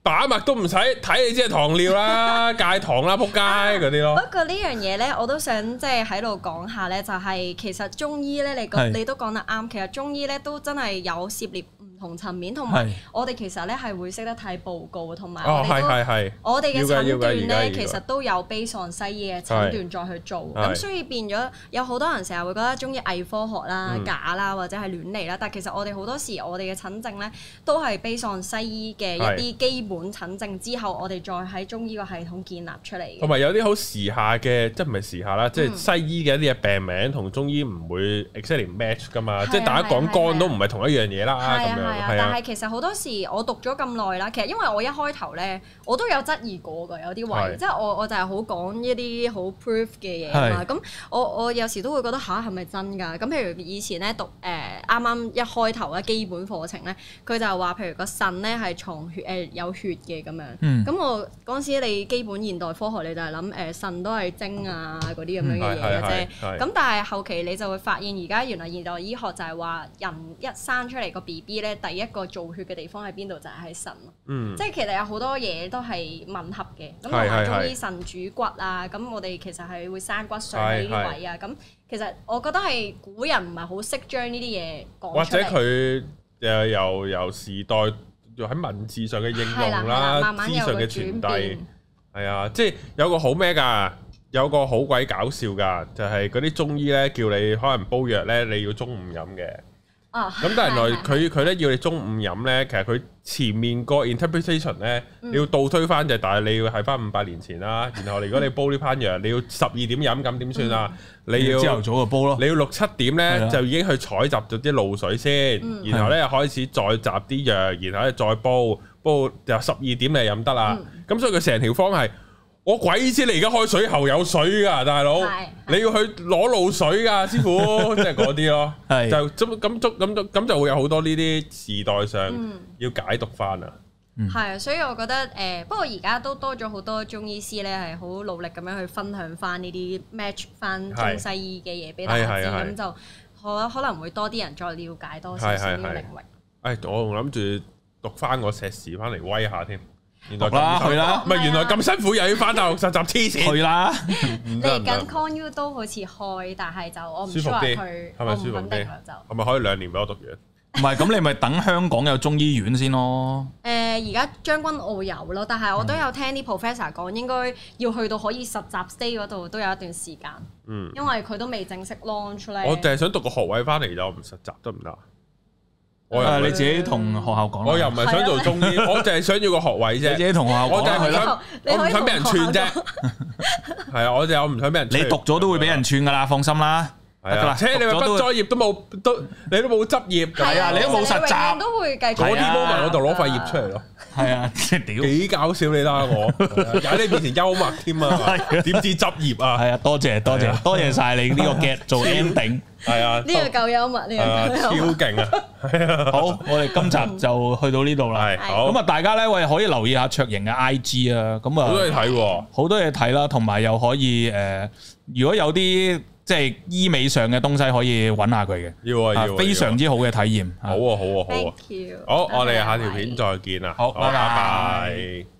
把脈都唔使睇，你知係糖尿啦、戒糖啦、撲街嗰啲咯。不過呢樣嘢咧，我都想即係喺度講下咧，就係其實中醫咧，你都講得啱。其實中醫咧都真係有涉獵唔同層面，同埋我哋其實咧係會識得睇報告，同埋我哋嘅診斷咧，其實都有 base on 西醫嘅診斷再去做。咁所以變咗有好多人成日會覺得中醫偽科學啦、假啦，或者係亂嚟啦。但係其實我哋好多時我哋嘅診症咧都係 base on 西醫嘅一啲基本診症之後，我哋再喺中醫個系統建立出嚟。同埋有啲好時下嘅，即係唔係時下啦，即係西醫嘅一啲嘅病名同中醫唔會 exactly match 㗎嘛。即係大家講肝都唔係同一樣嘢啦咁樣。但係其實好多時我讀咗咁耐啦，其實因為我一開頭咧，我都有質疑過㗎，有啲位，即係我就係好講一啲好 proof 嘅嘢啊嘛。咁我有時都會覺得係咪真㗎？咁譬如以前咧讀啱啱一開頭嘅基本課程咧，佢就話譬如個腎咧係藏血有血嘅咁樣。咁我嗰陣時你基本現代科學你就係諗腎都係精啊嗰啲咁樣嘅嘢嘅啫。咁但係後期你就會發現而家原來現代醫學就係話人一生出嚟個 BB 咧，第一個造血嘅地方喺邊度就係喺腎。即係其實有好多嘢都係吻合嘅。咁同埋中醫腎主骨啊，咁我哋其實係會生骨髓喺呢啲位啊。咁其實我覺得係古人唔係好識將呢啲嘢講出嚟。或者佢由時代喺文字上嘅應用啦，資訊嘅傳遞。係啊，即係有個好咩㗎？有個好鬼搞笑㗎，就係嗰啲中醫咧叫你可能煲藥咧，你要中午飲嘅。咁但係原來佢咧要你中午飲咧，其實佢前面個 interpretation 咧，你要倒推翻就係，但係你要係翻500年前啦。然後如果你煲呢班藥，你要12點飲，咁點算啊？你要朝頭早就煲咯。你要6、7點咧就已經去採集咗啲露水先，然後咧又開始再集啲藥，然後咧再煲就12點你就飲得啦。咁所以佢成條方係。我鬼知你而家開水喉有水㗎，大佬，你要去攞露水㗎，師傅，即係嗰啲咯，就咁就會有好多呢啲時代上要解讀翻啊。係啊，所以我覺得不過而家都多咗好多中醫師咧，係好努力咁樣去分享翻呢啲 match 翻中西醫嘅嘢俾大家知，咁就可能會多啲人再了解多少少呢個領域。我仲諗住讀翻個碩士翻嚟威下添。去啦，唔係原來咁辛苦又要翻大陸實習，黐線去啦。嚟緊 ConU 都好似開，但係就我唔舒服啲，係咪舒服啲？就係咪可以2年俾我讀完？唔係，咁你咪等香港有中醫院先咯。而家將軍澳有咯，但係我都有聽啲 professor 講，應該要去到可以實習 stay 嗰度都有一段時間。因為佢都未正式 launch 咧。我淨係想讀個學位翻嚟就唔實習得唔得？我你自己同學校講。我又唔係想做中醫，我淨係想要個學位啫。你自己同學校講。我就係想，我唔想俾人串啫。係啊，我唔想俾人。你讀咗都會俾人串噶啦，放心啦。係啊，且你話畢咗業都冇，你都冇執業。係啊，你都冇實習。都會繼續。嗰啲 moment 我就攞塊葉出嚟咯。係啊，即係屌幾搞笑你睇下我，喺你面前幽默添啊，點知執業啊？係啊，多謝晒你呢個 get 做 ending。係啊，呢個夠幽默，呢個超勁啊！好，我哋今集就去到呢度啦。係好，咁啊，大家咧喂可以留意下卓盈嘅 IG 啊，咁啊好多嘢睇喎，好多嘢睇啦，同埋又可以如果有啲即係醫美上嘅東西可以揾下佢嘅，要啊，非常之好嘅體驗。好啊，好啊，好啊， Thank you。好，我哋下條片再見啦。好，拜拜。